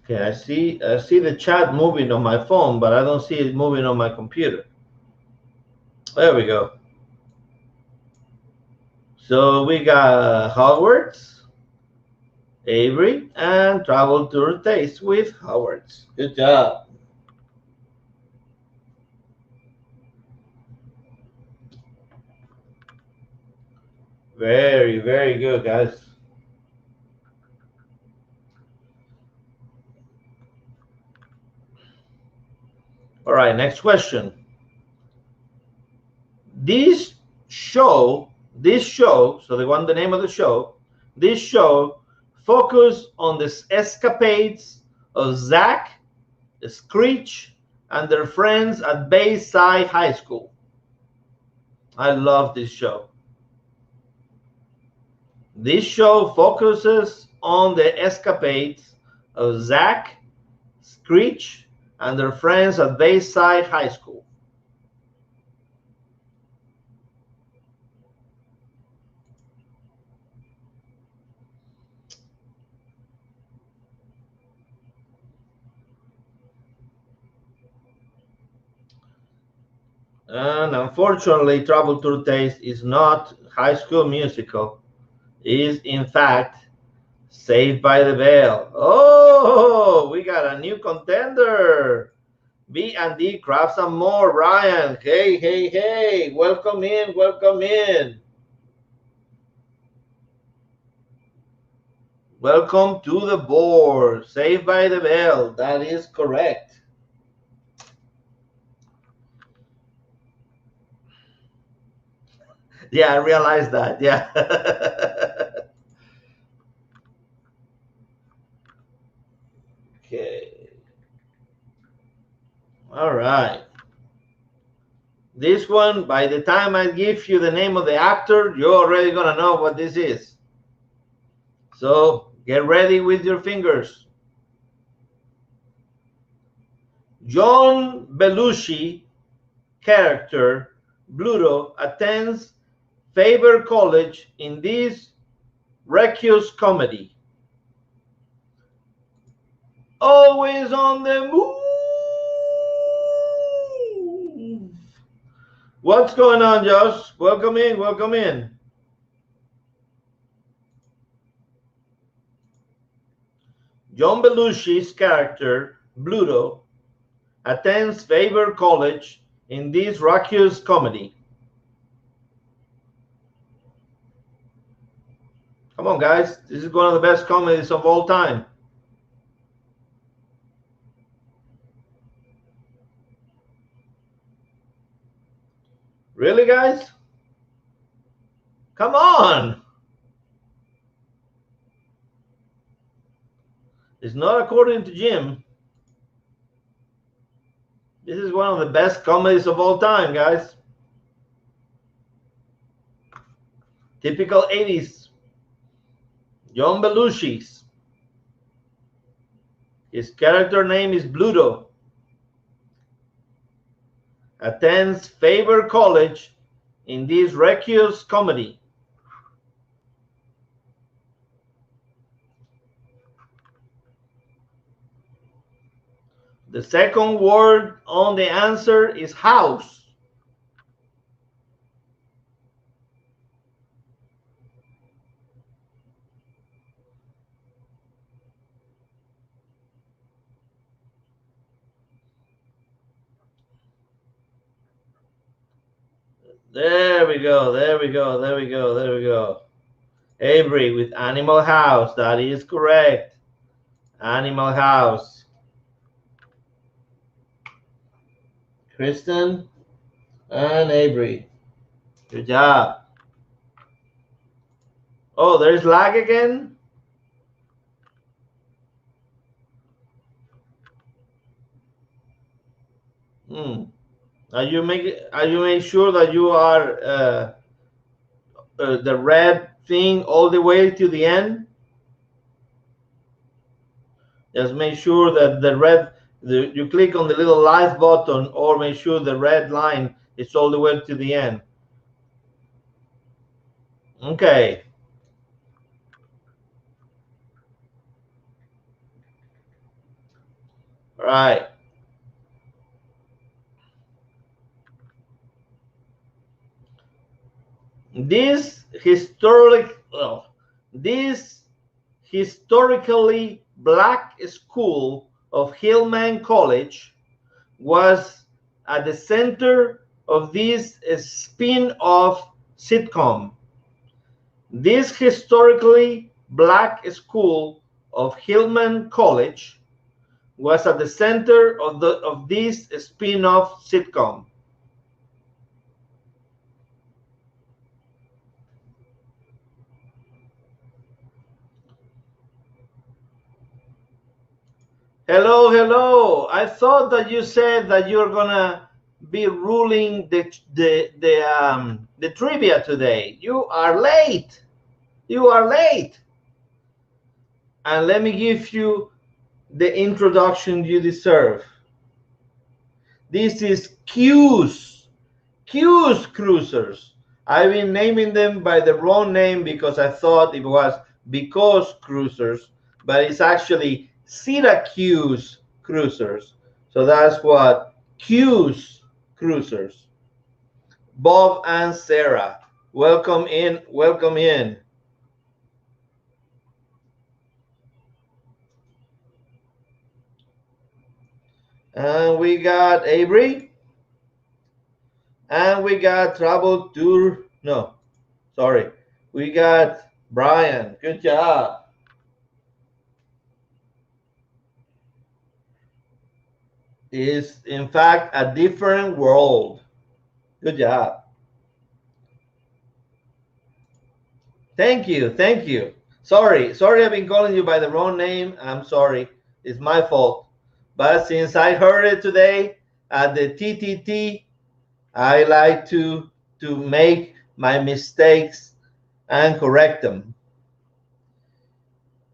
Okay, I see the chat moving on my phone, but I don't see it moving on my computer. There we go. So we got Hogwarts, Avery, and Travel Tour Taste with Hogwarts. Good job. Very, very good, guys. All right, next question. This show, so the name of the show, this show focus on the escapades of Zach, Screech, and their friends at Bayside High School. I love this show. This show focuses on the escapades of Zach, Screech, and their friends at Bayside High School. And unfortunately, Travel Tour Taste is not High School Musical. It is, in fact, Saved by the Bell. Oh, we got a new contender. B&D Crafts and More, Ryan. Hey, hey, hey. Welcome in, welcome in. Welcome to the board. Saved by the Bell. That is correct. Yeah, I realized that. Yeah. Okay. All right. This one, by the time I give you the name of the actor, you're already going to know what this is. So get ready with your fingers. John Belushi character Bluto attends Faber College in this Recluse comedy. Always on the move. What's going on, Josh? Welcome in, welcome in. John Belushi's character, Bluto, attends Faber College in this Recluse comedy. Come on, guys. This is one of the best comedies of all time. Really, guys? Come on. It's not according to Jim. This is one of the best comedies of all time, guys. Typical 80s. John Belushi's. His character name is Bluto. Attends Faber College in this Recluse comedy. The second word on the answer is house. There we go, there we go, there we go, there we go. Avery with Animal House. That is correct. Animal House. Kristen and Avery. Good job. Oh, there's lag again? Are you make sure that you are the red thing all the way to the end? Just make sure that you click on the little live button, or make sure the red line is all the way to the end. Okay. All right. This historically black school of Hillman College was at the center of this spin-off sitcom. This historically black school of Hillman College was at the center of this spin-off sitcom. Hello, hello. I thought that you said that you're gonna be ruling the trivia today. You are late. You are late. And let me give you the introduction you deserve. This is Q's Cruisers. I've been naming them by the wrong name because I thought it was Because Cruisers, but it's actually Syracuse Cruisers. So that's what Q's Cruisers. Bob and Sarah, welcome in, welcome in. And we got Avery. And we got Trouble Tour. No, sorry. We got Brian. Good job. Is in fact a different world. Good job. Thank you. Thank you. Sorry. I've been calling you by the wrong name. I'm sorry. It's my fault. But since I heard it today at the TTT, I like to make my mistakes and correct them.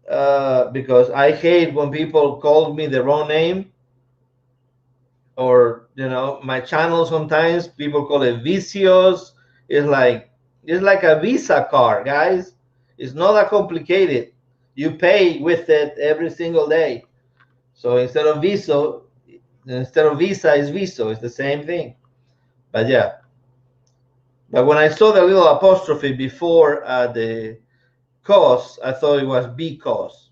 Because I hate when people call me the wrong name. Or my channel, sometimes people call it vicios. It's like a Visa card, guys. It's not that complicated. You pay with it every single day. So instead of Visa is Viso. It's the same thing. But yeah. But when I saw the little apostrophe before the cause, I thought it was because.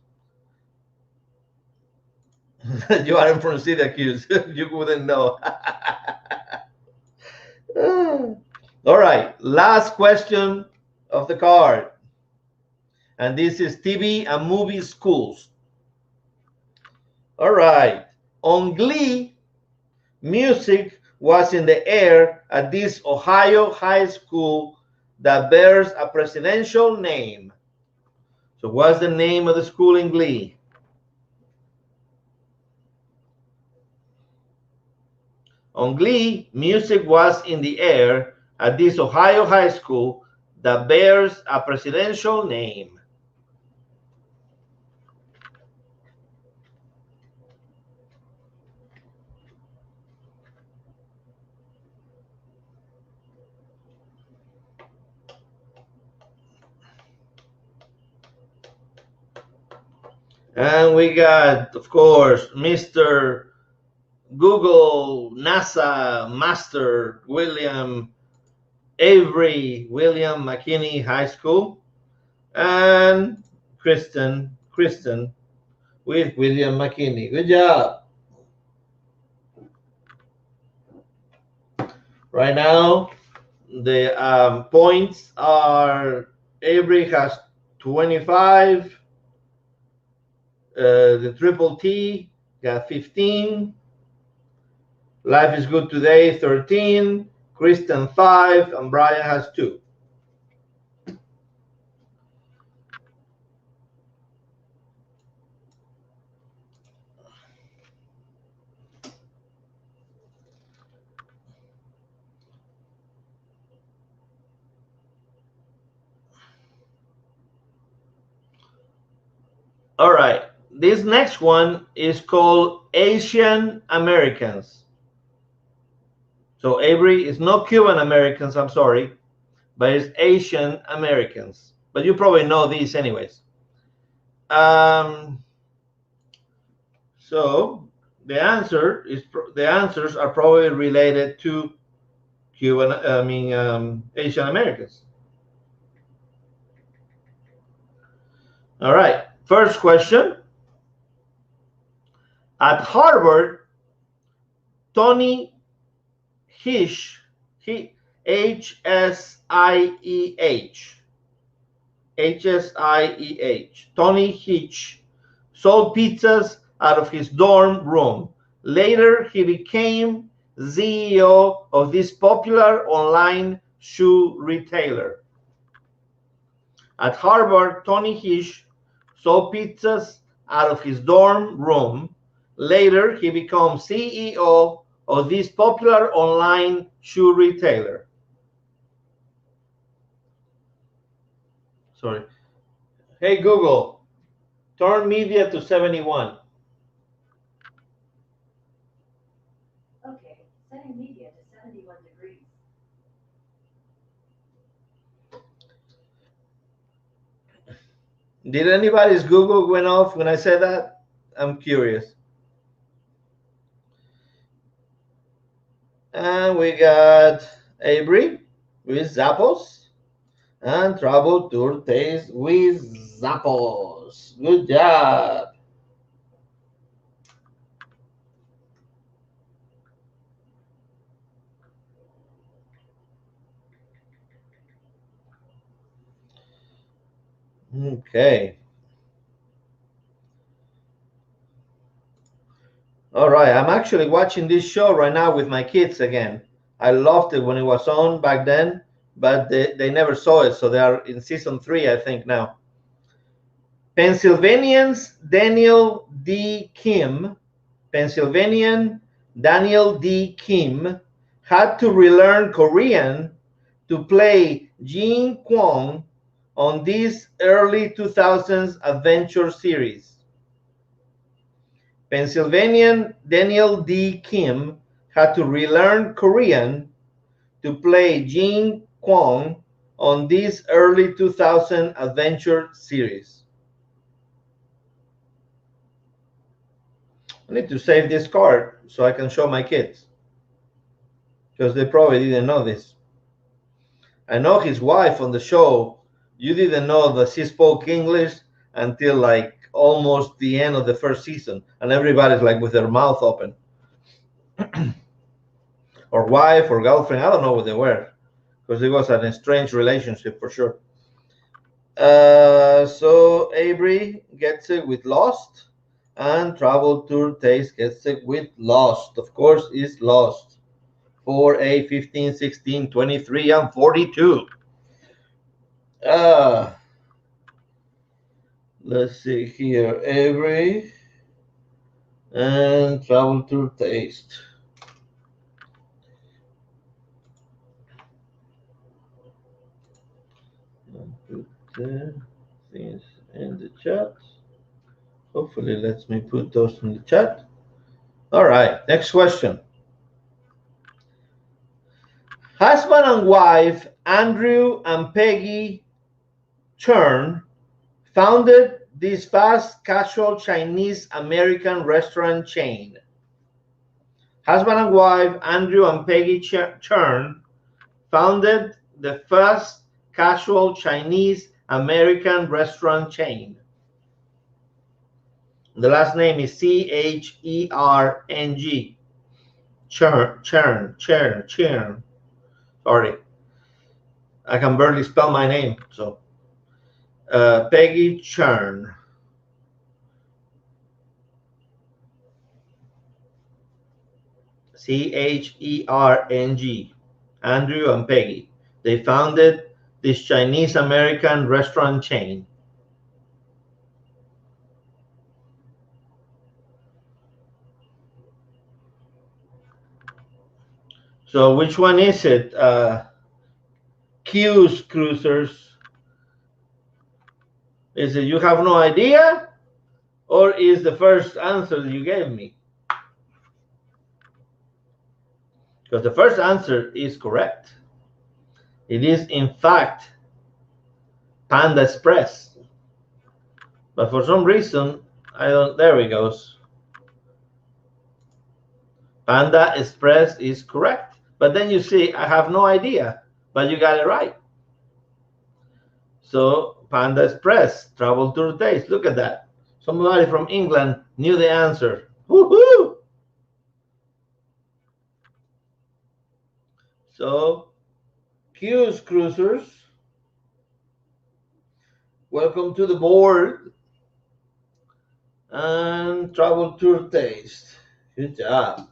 You aren't from Syracuse. You wouldn't know. All right, last question of the card. And this is TV and movie schools. All right. On Glee, music was in the air at this Ohio high school that bears a presidential name. So what's the name of the school in Glee? On Glee, music was in the air at this Ohio high school that bears a presidential name. And we got, of course, Mr. Google, NASA, Master, William Avery, William McKinney High School, and Kristen with William McKinney. Good job. Right now, the points are Avery has 25. The Triple T got 15. Life is Good Today, 13. Kristen, 5. And Brian has 2. All right. this next one is called Asian Americans. So Avery is not Cuban Americans, I'm sorry, but it's Asian Americans. But you probably know these anyways. So the answers are probably related to Asian Americans. All right, first question. At Harvard, Tony Hish, H-S-I-E-H, Tony Hitch, sold pizzas out of his dorm room. Later, he became CEO of this popular online shoe retailer. At Harvard, Tony Hish sold pizzas out of his dorm room. Later, he became CEO of this popular online shoe retailer. Sorry. Hey, Google, turn media to 71. Okay, setting media to 71 degrees. Did anybody's Google went off when I said that? I'm curious. And we got Avery with Zappos and Travel Tour Taste with Zappos. Good job. Okay. All right, I'm actually watching this show right now with my kids again. I loved it when it was on back then, but they never saw it, so they are in season 3, I think, now. Pennsylvanian Daniel D. Kim had to relearn Korean to play Jin Kwon on this early 2000s adventure series. Pennsylvanian Daniel D. Kim had to relearn Korean to play Jin Kwon on this early 2000 adventure series. I need to save this card so I can show my kids, because they probably didn't know this. I know his wife on the show, you didn't know that she spoke English until like almost the end of the first season, and everybody's like with their mouth open. Or wife or girlfriend, I don't know what they were, because it was an estranged relationship for sure. So Avery gets it with Lost, and Travel Tour Taste gets it with Lost. Of course, it's Lost. 4A, 15, 16, 23, and 42. Let's see here. Avery and Travel Tour Taste. Put things in the chat. Hopefully, lets me put those in the chat. All right, next question. Husband and wife Andrew and Peggy Chern founded this fast casual Chinese American restaurant chain. Husband and wife Andrew and Peggy Chern founded the first casual Chinese American restaurant chain. The last name is C-H-E-R-N-G. Chern. Sorry, I can barely spell my name. So Peggy Chern. C-H-E-R-N-G. Andrew and Peggy. They founded this Chinese American restaurant chain. So which one is it? Q's Cruisers. Is it you have no idea? or is the first answer that you gave me? Because the first answer is correct. It is, in fact, Panda Express. But for some reason, I don't, there it goes. Panda Express is correct. But then you see, I have no idea, but you got it right. So Panda Express, Travel Tour Days, look at that. Somebody from England knew the answer. Woohoo! So, Q's Cruisers, welcome to the board. And Travel Tour Taste, good job.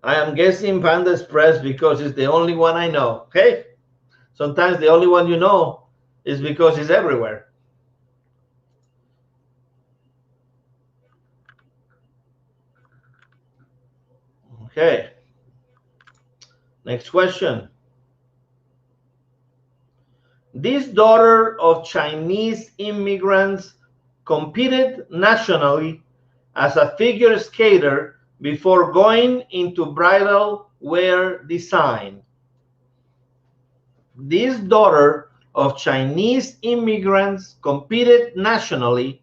I am guessing Panda Express because it's the only one I know. Hey, sometimes the only one you know is because it's everywhere. Okay. Next question. This daughter of Chinese immigrants competed nationally as a figure skater before going into bridal wear design. This daughter of Chinese immigrants competed nationally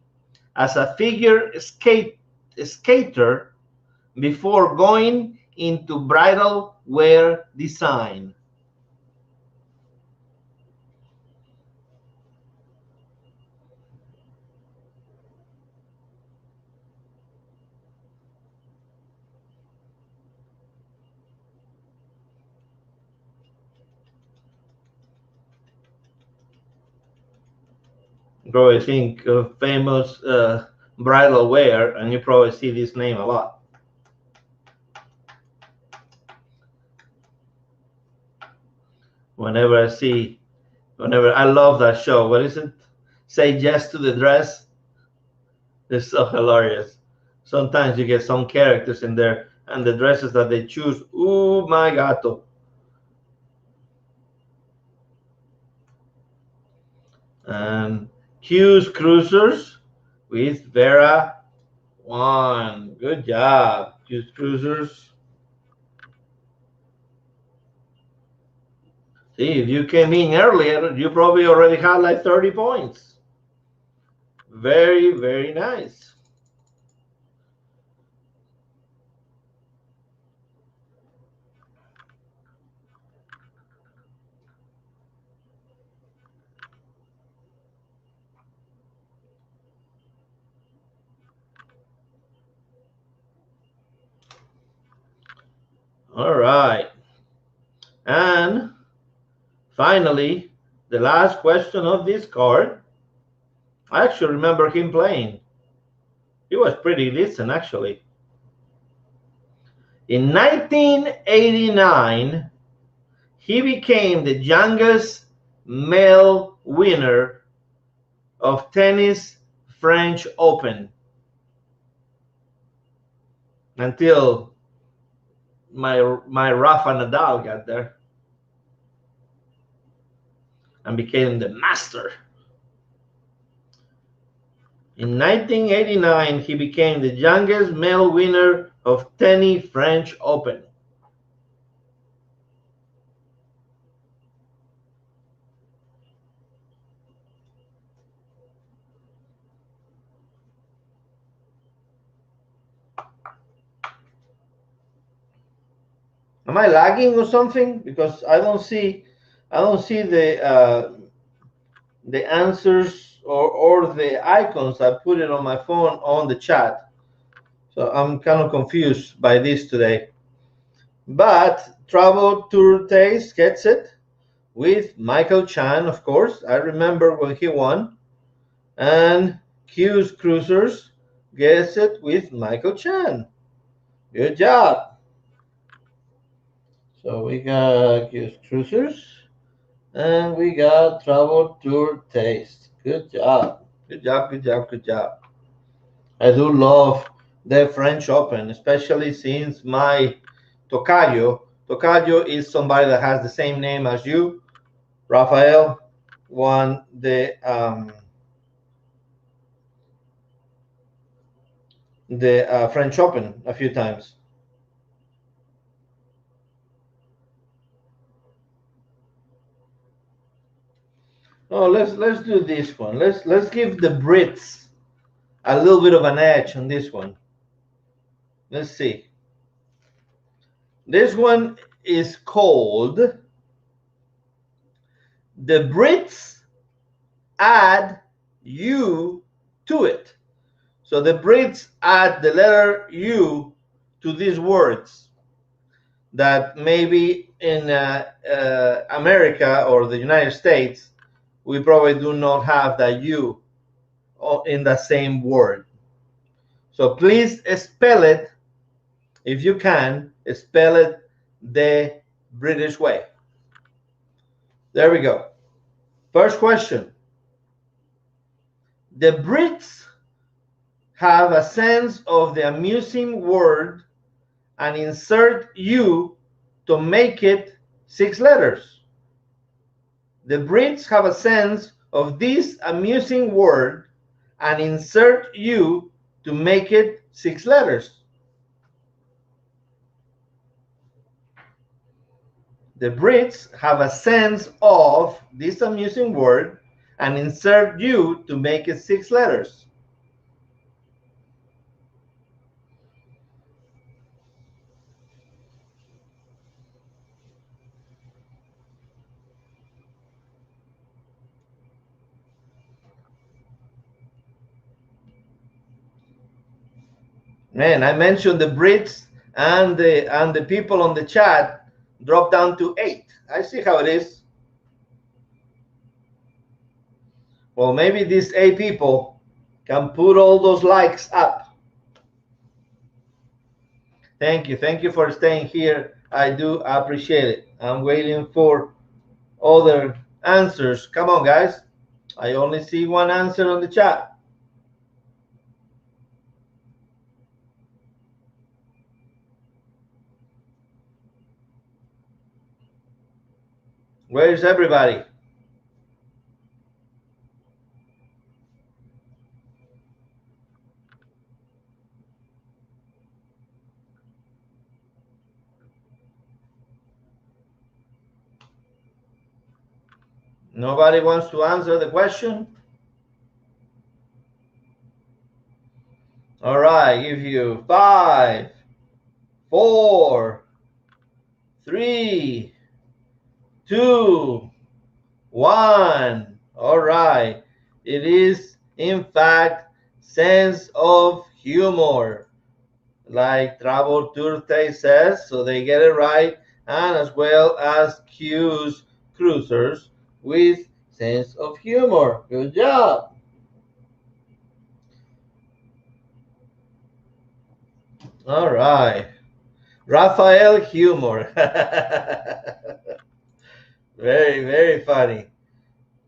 as a figure skater before going into bridal wear design. You probably think of famous bridal wear, and you probably see this name a lot. Whenever I love that show. What is it? Say Yes to the Dress. It's so hilarious. Sometimes you get some characters in there, and the dresses that they choose, oh my gato. And Q's Cruisers with Vera 1. Good job, Q's Cruisers. See, if you came in earlier, you probably already had like 30 points. Very, very nice. All right. And finally, the last question of this card. I actually remember him playing. He was pretty decent, actually. In 1989, he became the youngest male winner of tennis French Open until my Rafa Nadal got there and became the master. In 1989, he became the youngest male winner of tennis French Open. Am I lagging or something? Because I don't see the answers or the icons. I put it on my phone on the chat, so I'm kind of confused by this today. But Travel Tour Taste gets it with Michael Chan, of course. I remember when he won, and Q's Cruisers gets it with Michael Chan. Good job. So we got Q's Cruisers, and we got Travel Tour Taste. Good job. Good job, good job, good job. I do love the French Open, especially since my Tocayo is somebody that has the same name as you. Rafael won the the French Open a few times. Oh, let's do this one. Let's give the Brits a little bit of an edge on this one. Let's see. This one is called The Brits Add U to It. So the Brits add the letter U to these words that maybe in America or the United States, we probably do not have that U in the same word. So please spell it, if you can, spell it the British way. There we go. First question. The Brits have a sense of the amusing word and insert U to make it 6 letters. The Brits have a sense of this amusing word and insert U to make it 6 letters. The Brits have a sense of this amusing word and insert U to make it 6 letters. Man, I mentioned the Brits and the people on the chat dropped down to 8. I see how it is. Well, maybe these 8 people can put all those likes up. Thank you for staying here. I do appreciate it. I'm waiting for other answers. Come on, guys. I only see one answer on the chat. Where's everybody? Nobody wants to answer the question? All right, give you 5, 4, 3, 2, 1. All right. It is, in fact, sense of humor, like Travel Turte says, so they get it right, and as well as Q's cruisers with sense of humor. Good job. All right. Raphael humor. Very, very funny.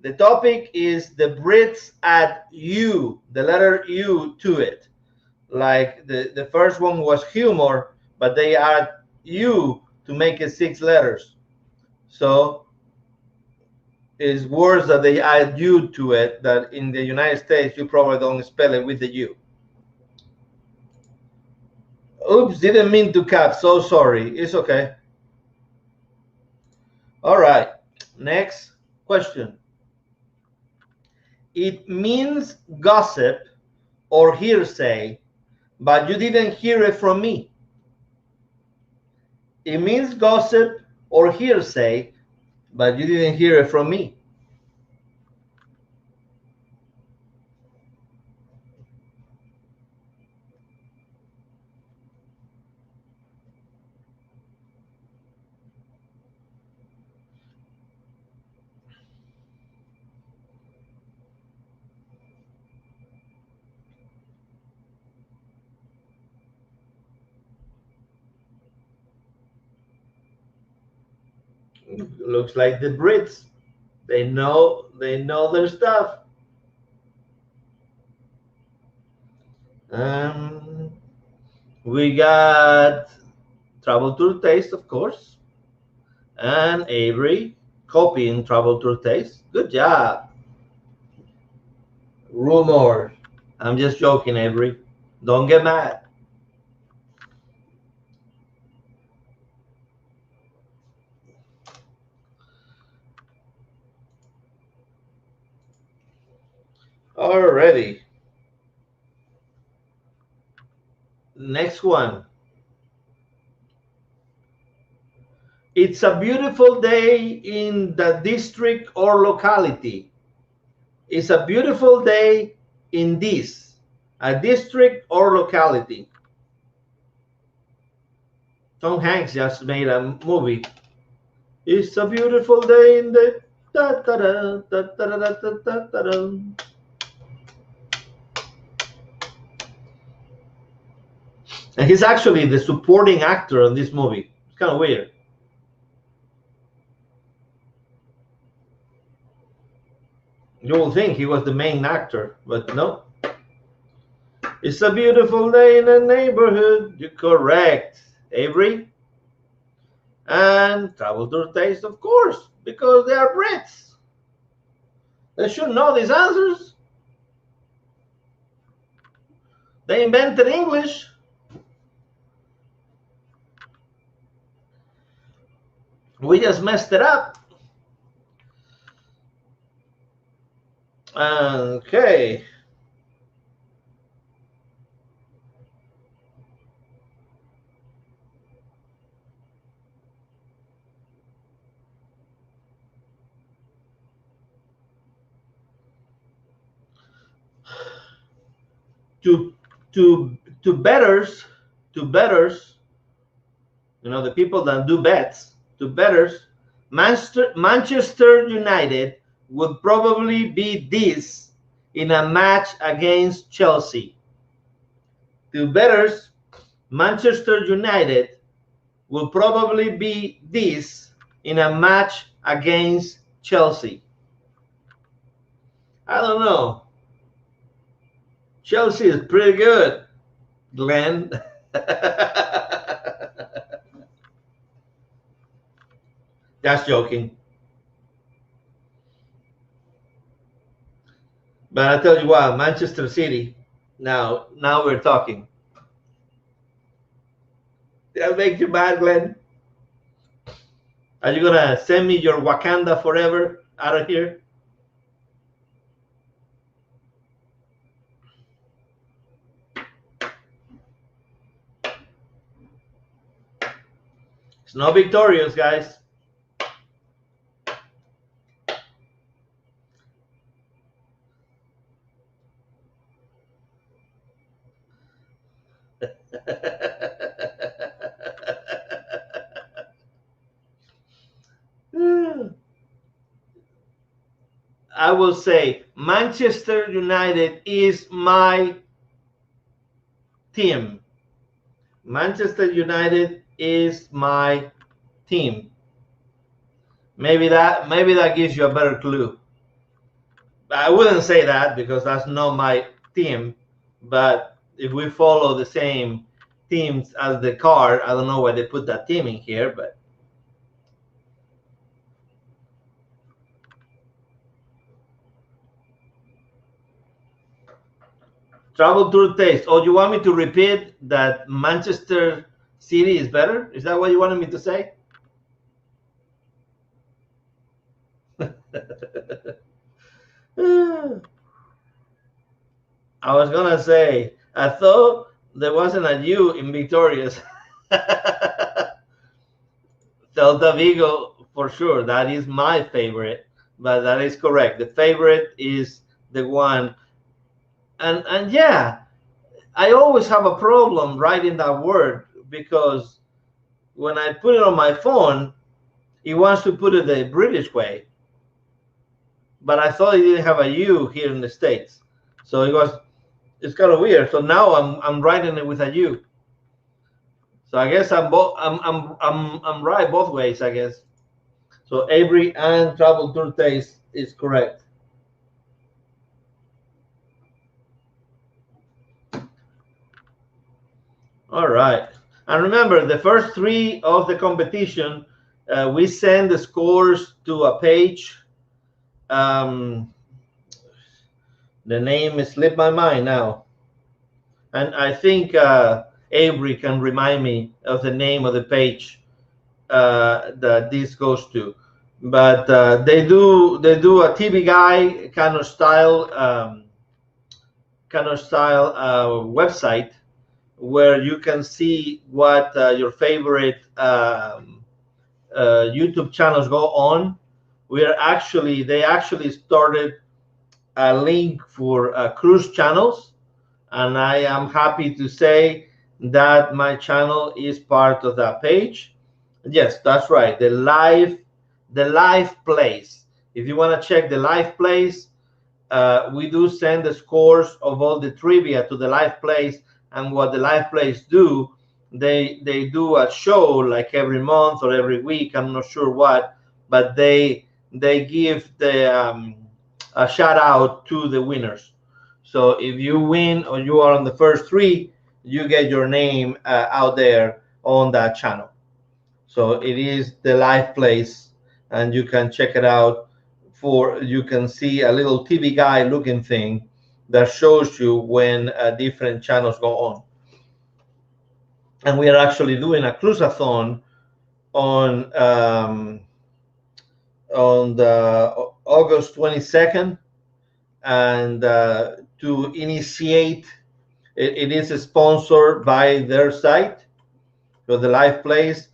The topic is the Brits add U, the letter U to it. Like the first one was humor, but they add U to make it 6 letters. So it's words that they add U to it that in the United States you probably don't spell it with the U. Oops, didn't mean to cut. So sorry. It's okay. All right. Next question. It means gossip or hearsay, but you didn't hear it from me. It means gossip or hearsay, but you didn't hear it from me. Looks like the Brits. They know their stuff. We got Travel Tour Taste, of course, and Avery copying Travel Tour Taste. Good job. Rumor. I'm just joking, Avery. Don't get mad. Alrighty. Next one. It's a beautiful day in the district or locality. It's a beautiful day in this, a district or locality. Tom Hanks just made a movie. It's a beautiful day in the da da da da da da da da da da. And he's actually the supporting actor in this movie. It's kind of weird. You will think he was the main actor, but no. It's a beautiful day in the neighborhood. You're correct, Avery. And Travel Tour Taste, of course, because they are Brits. They should know these answers. They invented English. We just messed it up. Okay. To betters, you know, the people that do bets, to betters, Manchester United would probably be this in a match against Chelsea. To betters, Manchester United will probably be this in a match against Chelsea. I don't know. Chelsea is pretty good, Glenn. Just joking. But I tell you what, Manchester City. Now we're talking. That makes you mad, Glenn. Are you gonna send me your Wakanda forever out of here? It's not victorious, guys. I will say Manchester United is my team. Manchester United is my team. Maybe that gives you a better clue. I wouldn't say that because that's not my team. But if we follow the same teams as the card, I don't know why they put that team in here, but Travel Tour Taste. Oh, you want me to repeat that Manchester City is better? Is that what you wanted me to say? I was gonna say, I thought there wasn't a U in Victorious. Celta Vigo, for sure, that is my favorite, but that is correct. The favorite is the one, and yeah, I always have a problem writing that word because when I put it on my phone, it wants to put it the British way, but I thought it didn't have a U here in the States, so it's kind of weird. So now I'm writing it with a U. So I guess I'm right both ways, I guess. So Avery and Travel Tour Taste is correct. All right. And remember, the first three of the competition, we send the scores to a page. The name slipped my mind now. And I think Avery can remind me of the name of the page that this goes to. But they do a TV guy kind of style website where you can see what your favorite YouTube channels go on. They actually started a link for cruise channels, and I am happy to say that my channel is part of that page. Yes, that's right. The live plays. If you want to check the live plays, we do send the scores of all the trivia to the live plays, and what the live plays do, they do a show like every month or every week. I'm not sure what, but they give a shout out to the winners. So if you win or you are on the first three, you get your name out there on that channel. So it is the live plays, and you can check it out. You can see a little TV guide looking thing that shows you when different channels go on. And we are actually doing a cruiseathon on the August 22nd, and to initiate it is sponsored by their site, so the live plays,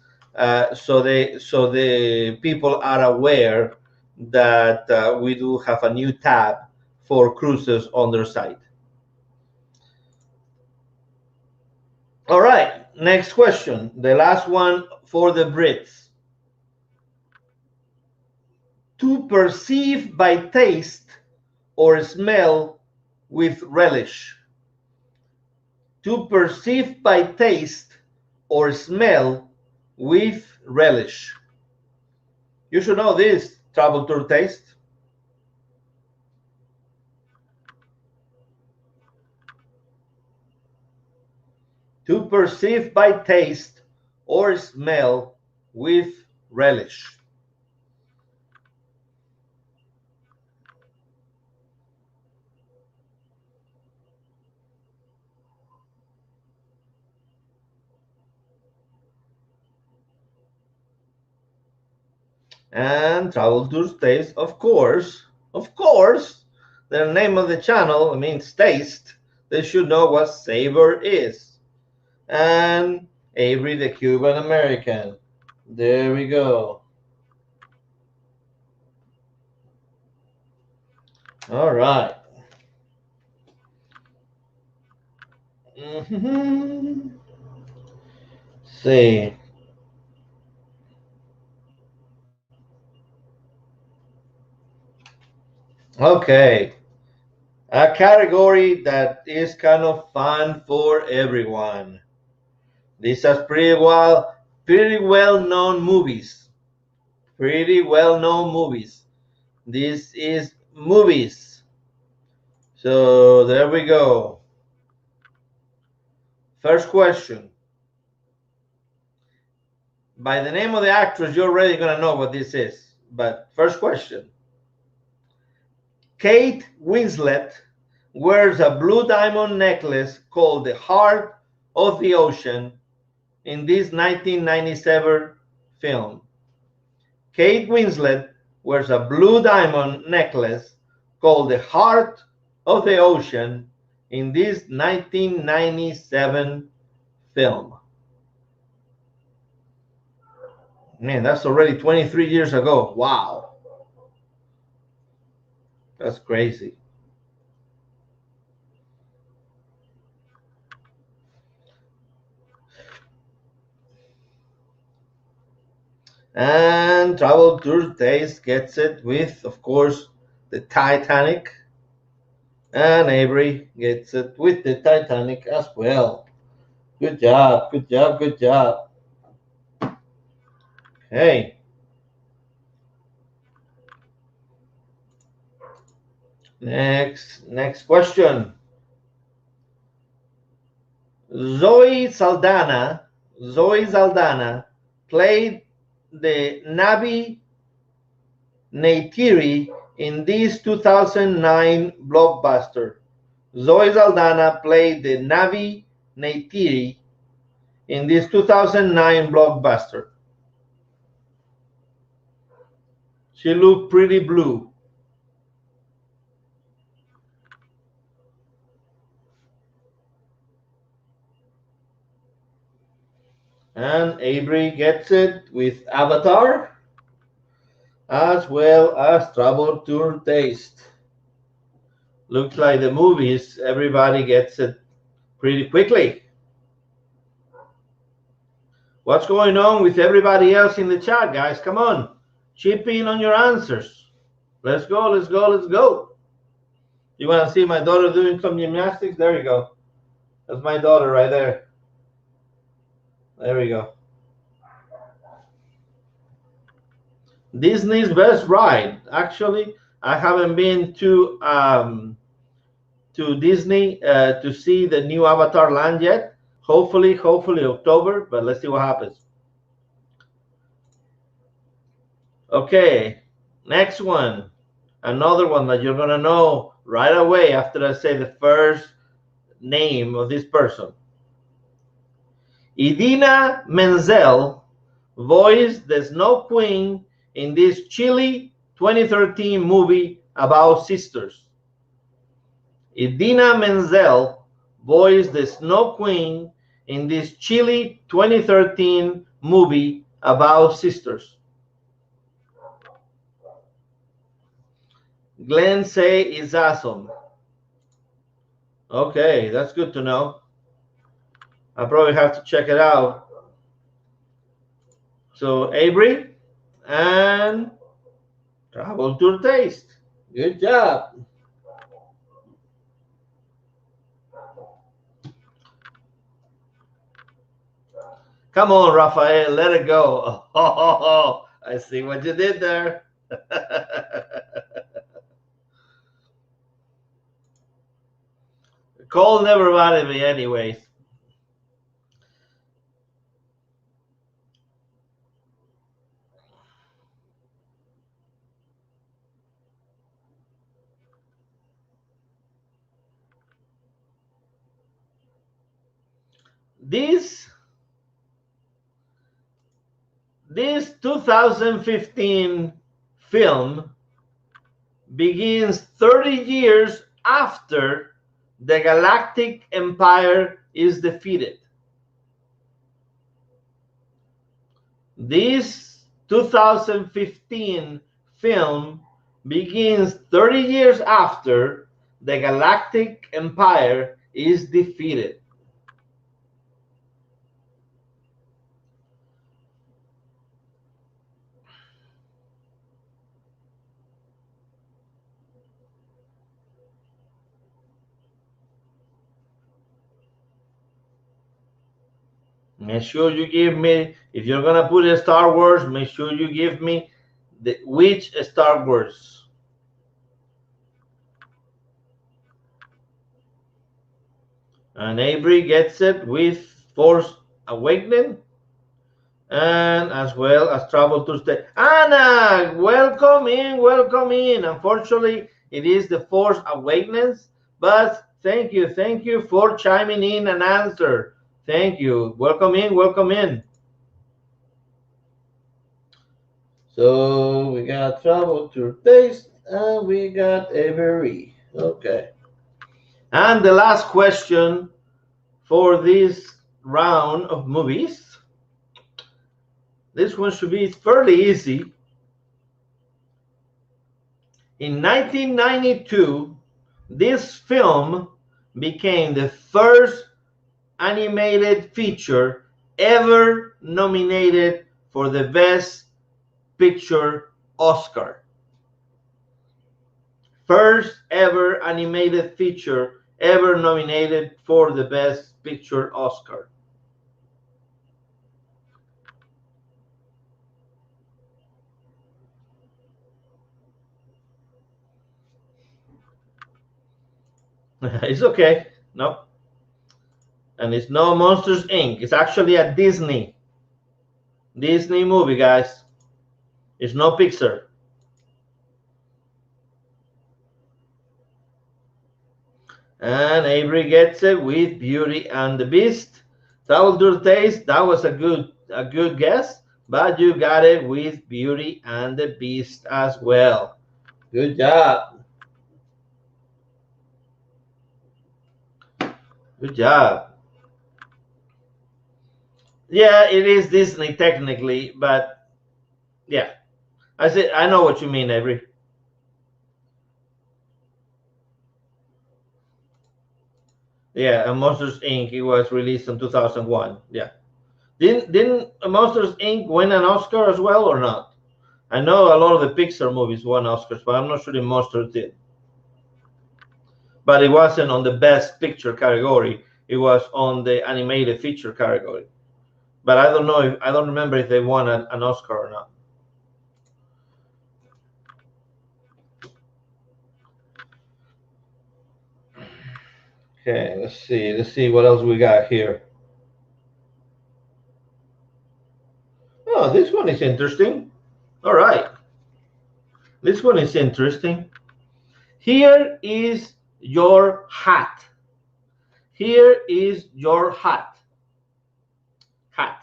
so the people are aware that we do have a new tab for cruises on their site. All right, next question, the last one for the Brits. To perceive by taste or smell with relish. To perceive by taste or smell with relish. You should know this, Travel Tour Taste. To perceive by taste or smell with relish. And Travel Tour Taste, of course, the name of the channel means taste. They should know what savor is. And Avery, the Cuban American. There we go. All right. See. Okay. A category that is kind of fun for everyone. These are pretty well-known movies. Pretty well-known movies. This is movies. So there we go. First question. By the name of the actress, you're already going to know what this is. But first question. Kate Winslet wears a blue diamond necklace called the Heart of the Ocean in this 1997 film. Kate Winslet wears a blue diamond necklace called the Heart of the Ocean in this 1997 film. Man, that's already 23 years ago. Wow. That's crazy. And Travel Tour Taste gets it with, of course, the Titanic. And Avery gets it with the Titanic as well. Good job, good job, good job. Hey. Next question. Zoe Saldana played the Navi Neytiri in this 2009 blockbuster. Zoe Saldana played the Navi Neytiri in this 2009 blockbuster? She looked pretty blue. And Avery gets it with Avatar, as well as Travel Tour Taste. Looks like the movies, everybody gets it pretty quickly. What's going on with everybody else in the chat, guys? Come on, chip in on your answers. Let's go, let's go, let's go. You want to see my daughter doing some gymnastics? There you go. That's my daughter right there. There we go. Disney's best ride. Actually, I haven't been to Disney to see the new Avatar land yet. Hopefully October, but let's see what happens. Okay, next one. Another one that you're gonna know right away after I say the first name of this person. Idina Menzel voiced the Snow Queen in this Chile 2013 movie about sisters. Idina Menzel voiced the Snow Queen in this Chile 2013 movie about sisters. Glenn say is awesome. Okay, that's good to know. I probably have to check it out. So Avery and Travel Tour Taste. Good job. Come on, Rafael, let it go. Oh, I see what you did there. Cole never bothered me anyways. This 2015 film begins 30 years after the Galactic Empire is defeated. This 2015 film begins 30 years after the Galactic Empire is defeated. Make sure you give me, if you're gonna put a Star Wars, make sure you give me which Star Wars. And Avery gets it with Force Awakening, and as well as Travel to Stay. Anna, welcome in, welcome in. Unfortunately, it is the Force Awakens, but thank you for chiming in and answer. Thank you. Welcome in, welcome in. So we got Travel to Taste and we got Avery. Okay. And the last question for this round of movies. This one should be fairly easy. In 1992, this film became the first animated feature ever nominated for the Best Picture Oscar. First ever animated feature ever nominated for the Best Picture Oscar. It's okay. No. And it's no Monsters Inc. It's actually a Disney movie, guys. It's no Pixar. And Avery gets it with Beauty and the Beast. Trouble to Taste, that was a good guess, but you got it with Beauty and the Beast as well. Good job. Good job. Yeah, it is Disney technically, but yeah. I know what you mean, Avery. Yeah, and Monsters Inc. It was released in 2001. Yeah. Didn't Monsters Inc. win an Oscar as well or not? I know a lot of the Pixar movies won Oscars, but I'm not sure the Monsters did. But it wasn't on the Best Picture category. It was on the Animated Feature category. But I don't know. I don't remember if they won an Oscar or not. Okay, let's see. Let's see what else we got here. Oh, this one is interesting. All right. This one is interesting. Here is your hat. Here is your hat. Hat.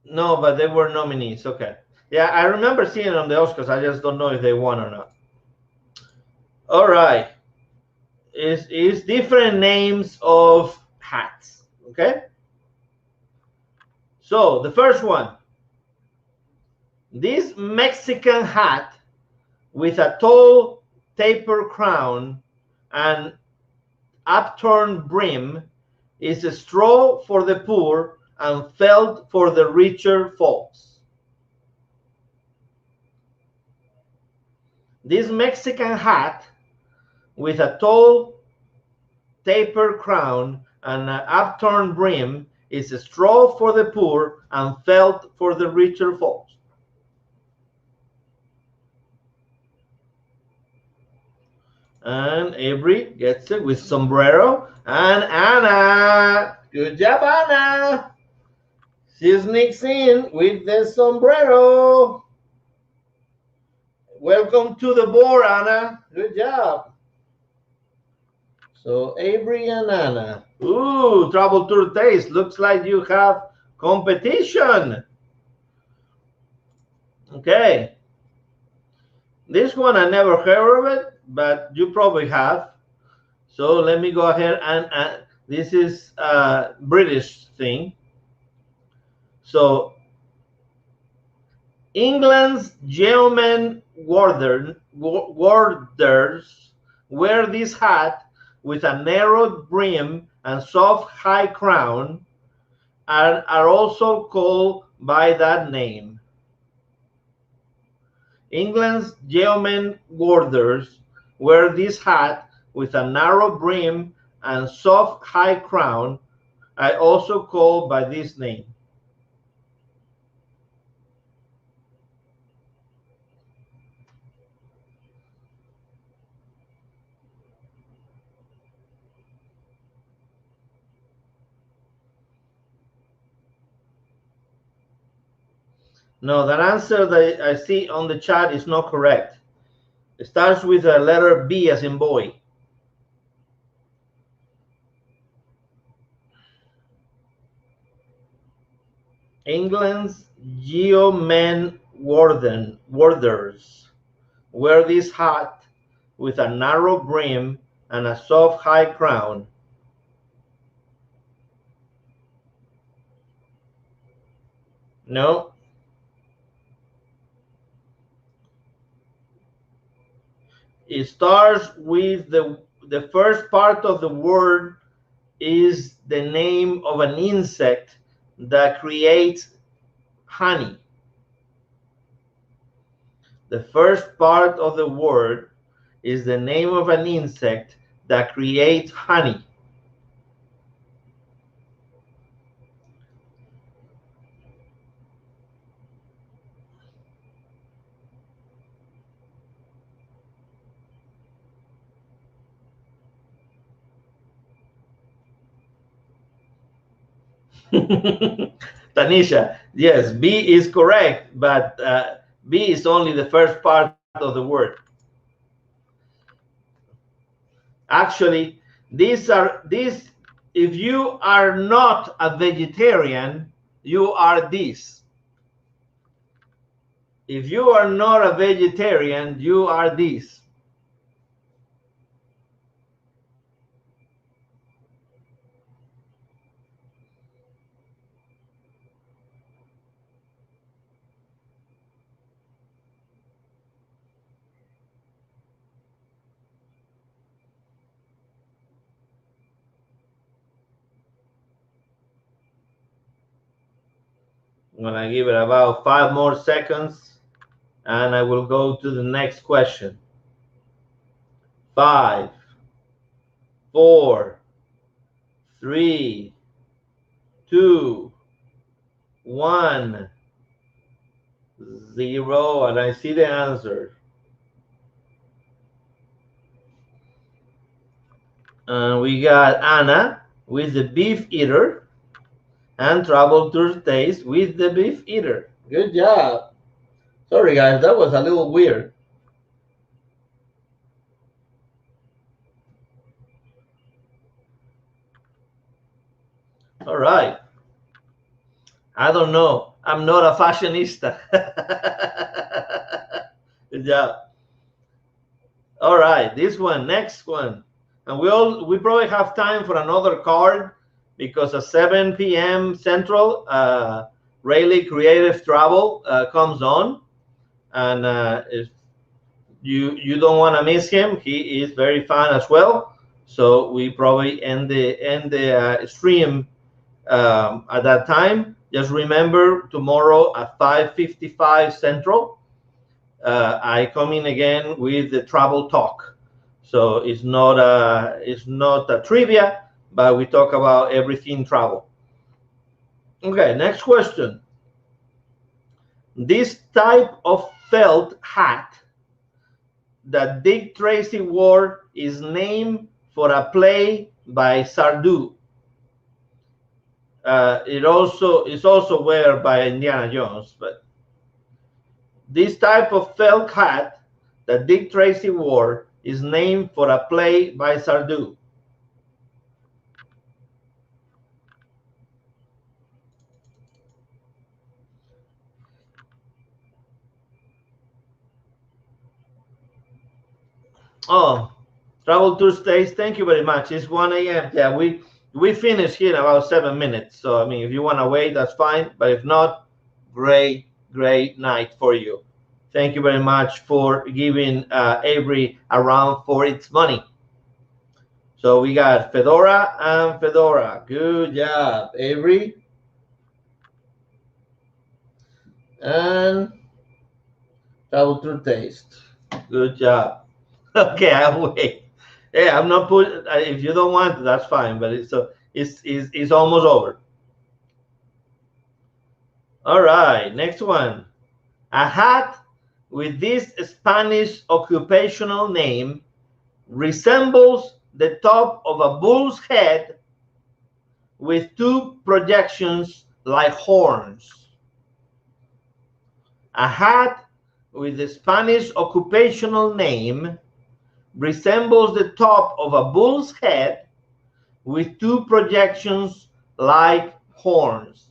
No, but they were nominees. Okay. Yeah, I remember seeing it on the Oscars. I just don't know if they won or not. All right. Is different names of hats. Okay. So the first one. This Mexican hat with a tall taper crown and upturned brim is a straw for the poor and felt for the richer folks. This Mexican hat with a tall taper crown and an upturned brim is a straw for the poor and felt for the richer folks. And Avery gets it with sombrero. And Anna, good job, Anna. She sneaks in with the sombrero. Welcome to the board, Anna. Good job. So Avery and Anna. Ooh, Trouble Tour Taste. Looks like you have competition. Okay. This one I never heard of it, but you probably have. So let me go ahead and this is a British thing. So England's yeoman warders wear this hat with a narrow brim and soft high crown and are also called by that name. England's yeoman warders wear this hat with a narrow brim and soft high crown, are also called by this name. No, that answer that I see on the chat is not correct. It starts with a letter B as in boy. England's yeoman warders wear this hat with a narrow brim and a soft high crown. No. It starts with the first part of the word is the name of an insect that creates honey. The first part of the word is the name of an insect that creates honey. Tanisha, yes, B is correct, but B is only the first part of the word. Actually, these, if you are not a vegetarian, you are this. If you are not a vegetarian, you are this. I'm gonna give it about 5 more seconds and I will go to the next question. 5, 4, 3, 2, 1, 0, and I see the answer. We got Anna with the beef eater and Travel Thursdays with the beef eater. Good job. Sorry guys, that was a little weird. All right. I don't know. I'm not a fashionista. Good job. All right, this one, next one. And we probably have time for another card because at 7 p.m. Central, Rayleigh Creative Travel comes on. And if you don't want to miss him, he is very fun as well. So we probably end the stream at that time. Just remember, tomorrow at 5:55 Central, I come in again with the travel talk. So it's not a trivia, but we talk about everything travel. Okay, next question. This type of felt hat that Dick Tracy wore is named for a play by Sardou. It also is also worn by Indiana Jones, but this type of felt hat that Dick Tracy wore is named for a play by Sardou. Oh, Travel Tuesdays, thank you very much. It's 1 a.m. Yeah, we finish here in about 7 minutes. So I mean, if you want to wait, that's fine. But if not, great night for you. Thank you very much for giving Avery a round for its money. So we got Fedora and Fedora. Good job, Avery. And Travel Through Taste. Good job. Okay, I'll wait. Yeah, I'm not putting. If you don't want to, that's fine. But it's almost over. All right, next one. A hat with this Spanish occupational name resembles the top of a bull's head with 2 projections like horns. A hat with the Spanish occupational name resembles the top of a bull's head with 2 projections like horns.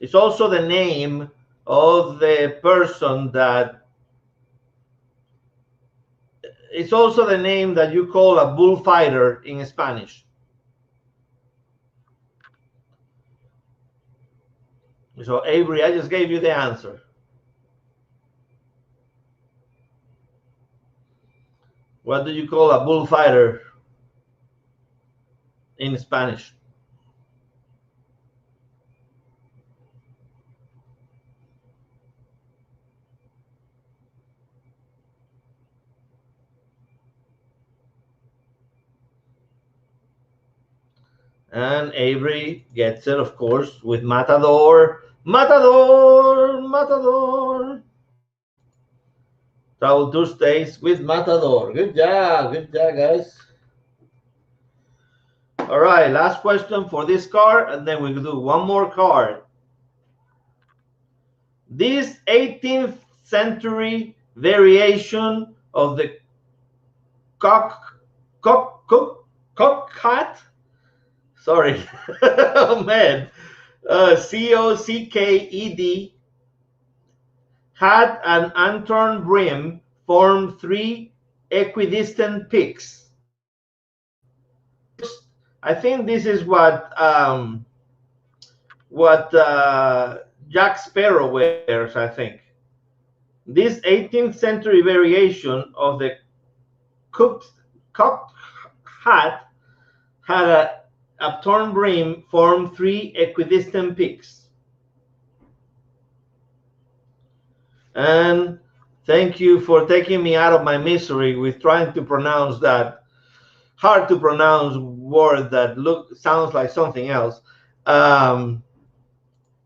It's also the name of the person that, it's also the name that you call a bullfighter in Spanish. So Avery, I just gave you the answer. What do you call a bullfighter in Spanish? And Avery gets it, of course, with Matador. Matador, Matador. Travel Tuesdays with Matador. Good job, guys. All right, last question for this card, and then we'll do one more card. This 18th century variation of the cockhat. Sorry, oh man, COCKED had an unturned rim form 3 equidistant peaks. I think this is what Jack Sparrow wears, I think. This 18th century variation of the cocked hat had an upturned brim form 3 equidistant peaks. And thank you for taking me out of my misery with trying to pronounce that hard to pronounce word that sounds like something else,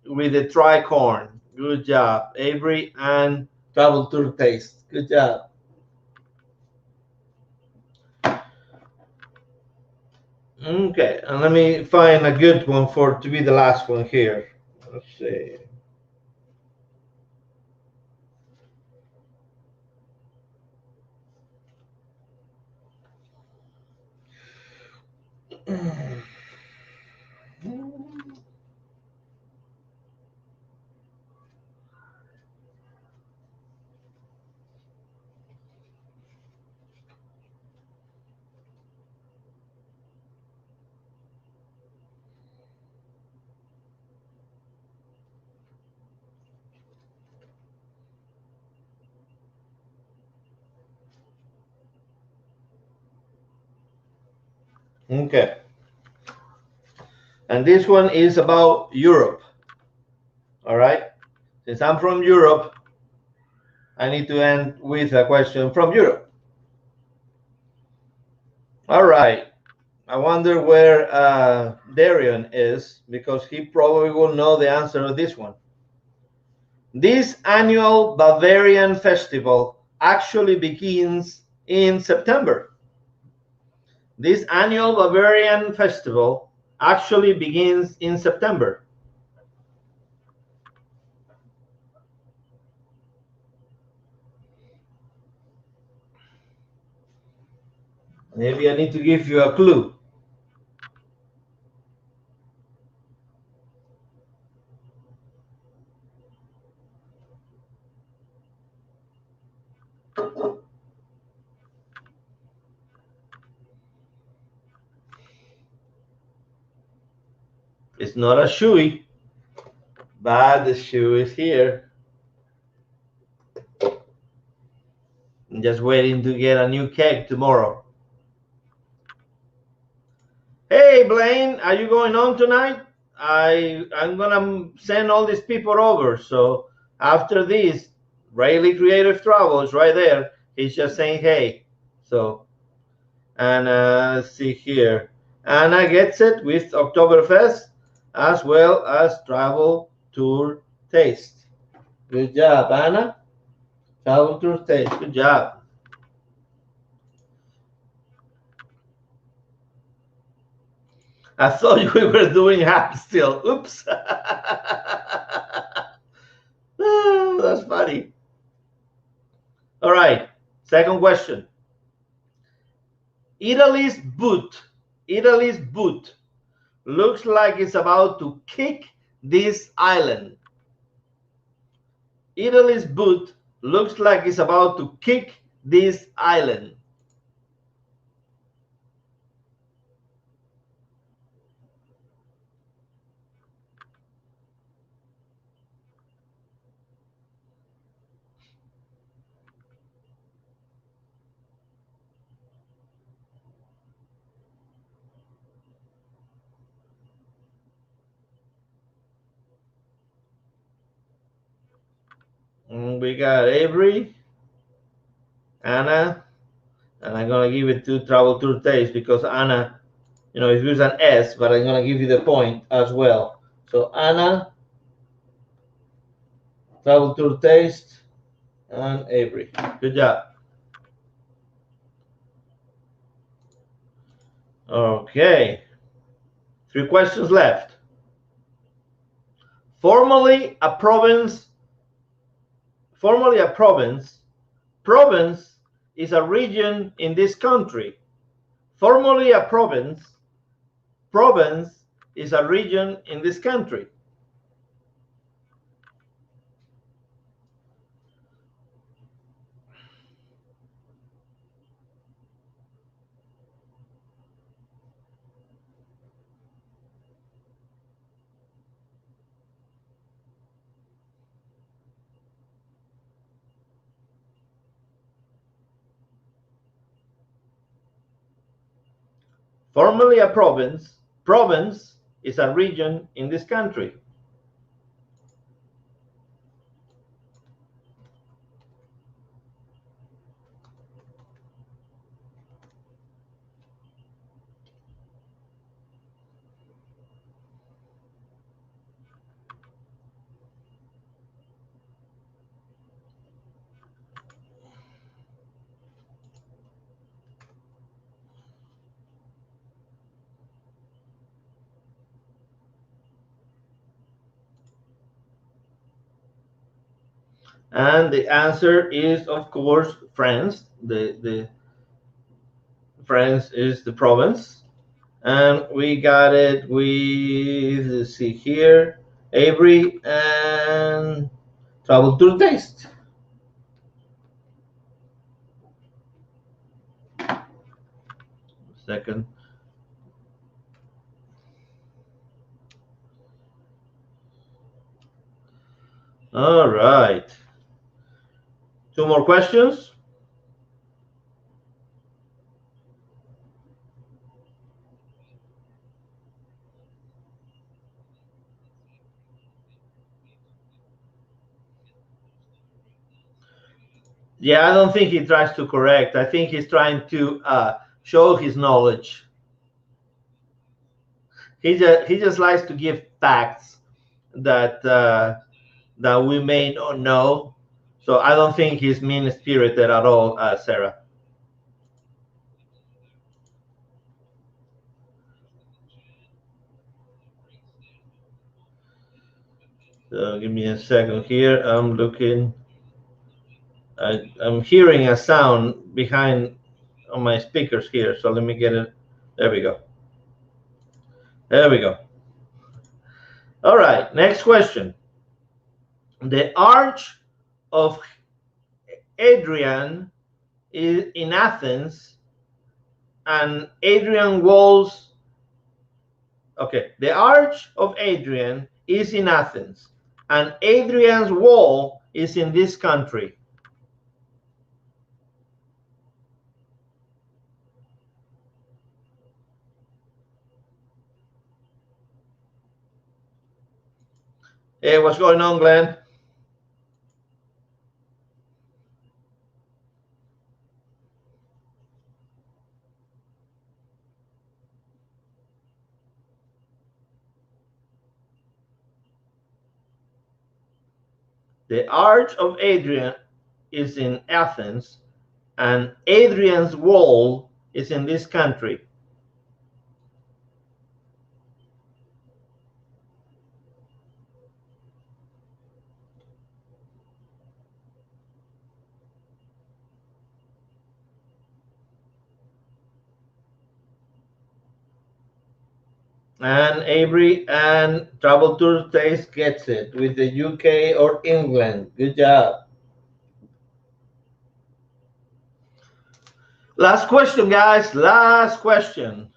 with the tricorn. Good job, Avery and Travel Tour Taste. Good job. Okay, and let me find a good one to be the last one here. Let's see. Okay. And this one is about Europe. All right. Since I'm from Europe, I need to end with a question from Europe. All right. I wonder where Darian is, because he probably will know the answer to this one. This annual Bavarian festival actually begins in September. This annual Bavarian festival actually begins in September. Maybe I need to give you a clue. It's not a shoey, but the shoe is here. I'm just waiting to get a new cake tomorrow. Hey, Blaine, are you going on tonight? I'm gonna send all these people over. So after this, Rayleigh Creative Travel is right there. He's just saying hey. So, and let's see here. Anna gets it with Oktoberfest as well as Travel Tour Taste. Good job, Anna. Travel Tour Taste. Good job. I thought we were doing half still. Oops. Oh, that's funny. All right. Second question. Italy's boot looks like it's about to kick this island. Italy's boot looks like it's about to kick this island. We got Avery, Anna, and I'm gonna give it to Travel Tour Taste because Anna, you know, it was an S, but I'm gonna give you the point as well. So Anna, Travel Tour Taste, and Avery. Good job. Okay. 3 questions left. Formerly a province Province is a region in this country. Formerly a province, province is a region in this country. Formerly a province, province is a region in this country. And the answer is, of course, France. The France is the province. And we got it with, let's see here, Avery and Travel to the Taste. Second. All right. Two more questions. Yeah, I don't think he tries to correct. I think he's trying to show his knowledge. He just likes to give facts that that we may not know. So I don't think he's mean-spirited at all, Sarah. So give me a second here. I'm looking. I'm hearing a sound behind on my speakers here. So let me get it. There we go. There we go. All right. Next question. The Arch of Hadrian is in Athens, and Hadrian walls. Okay, the Arch of Hadrian is in Athens, and Hadrian's wall is in this country. Hey, what's going on, Glenn? The Arch of Hadrian is in Athens, and Hadrian's wall is in this country. And Avery and Travel Tour Taste gets it with the UK or England. Good job. Last question, guys. Last question.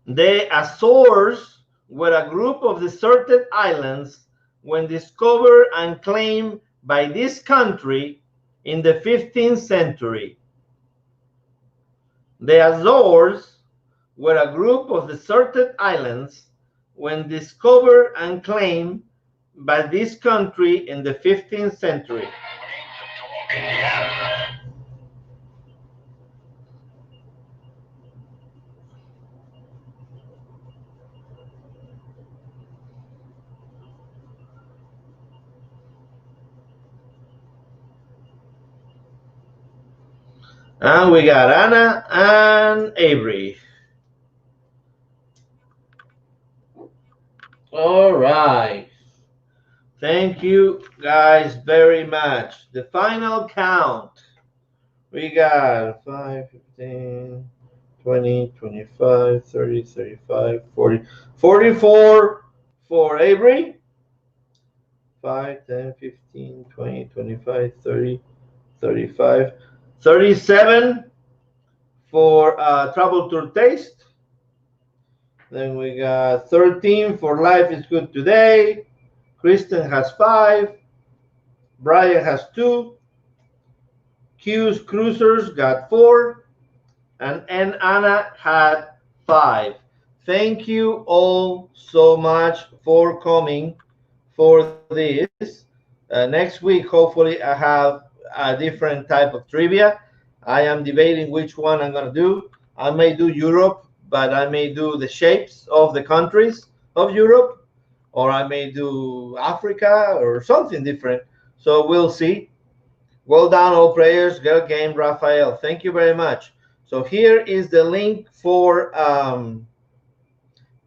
The Azores were a group of deserted islands when discovered and claimed by this country in the 15th century. The Azores were a group of deserted islands when discovered and claimed by this country in the 15th century. And we got Anna and Avery. All right. Thank you guys very much. The final count. We got 5, 15, 20, 25, 30, 35, 40, 44 for Avery. 5, 10, 15, 20, 25, 30, 35, 37 for Travel Tour Taste. Then we got 13 for Life is Good Today. Kristen has 5. Brian has 2. Q's Cruisers got 4. And Anna had 5. Thank you all so much for coming for this. Next week, hopefully, I have a different type of trivia. I am debating which one I'm going to do. I may do Europe, but I may do the shapes of the countries of Europe, or I may do Africa or something different. So we'll see. Well done, all players. Good game, Rafael. Thank you very much. So here is the link for,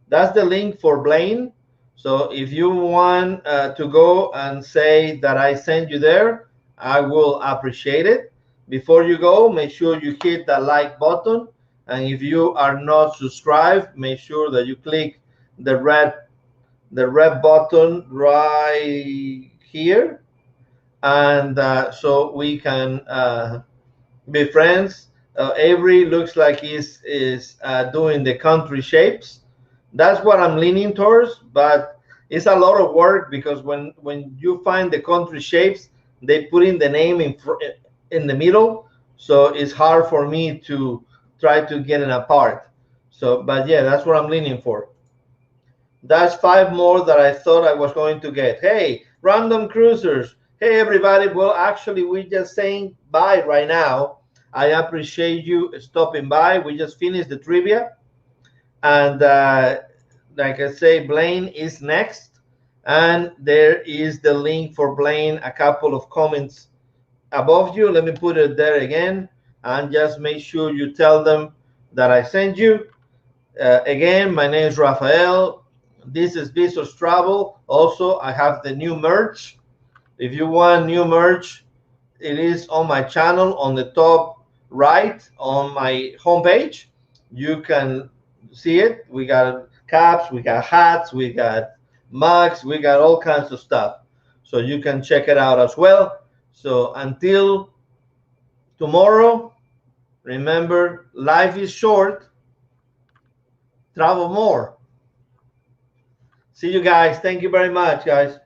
that's the link for Blaine. So if you want to go and say that I sent you there, I will appreciate it. Before you go, make sure you hit that like button. And if you are not subscribed, make sure that you click the red button right here. And so we can be friends. Avery looks like he's doing the country shapes. That's what I'm leaning towards, but it's a lot of work because when you find the country shapes, they put in the name in the middle, so it's hard for me to try to get it apart. So, but yeah, that's what I'm leaning for. That's 5 more that I thought I was going to get. Hey, Random Cruisers. Hey, everybody. Well, actually, we're just saying bye right now. I appreciate you stopping by. We just finished the trivia. And like I say, Blaine is next. And there is the link for Blaine, a couple of comments above you. Let me put it there again. And just make sure you tell them that I sent you. Again, my name is Rafael. This is Bezos Travel. Also, I have the new merch. If you want new merch, it is on my channel on the top right on my homepage. You can see it. We got caps, we got hats, we got mugs, we got all kinds of stuff. So you can check it out as well. So until tomorrow, remember, life is short. Travel more. See you guys. Thank you very much, guys.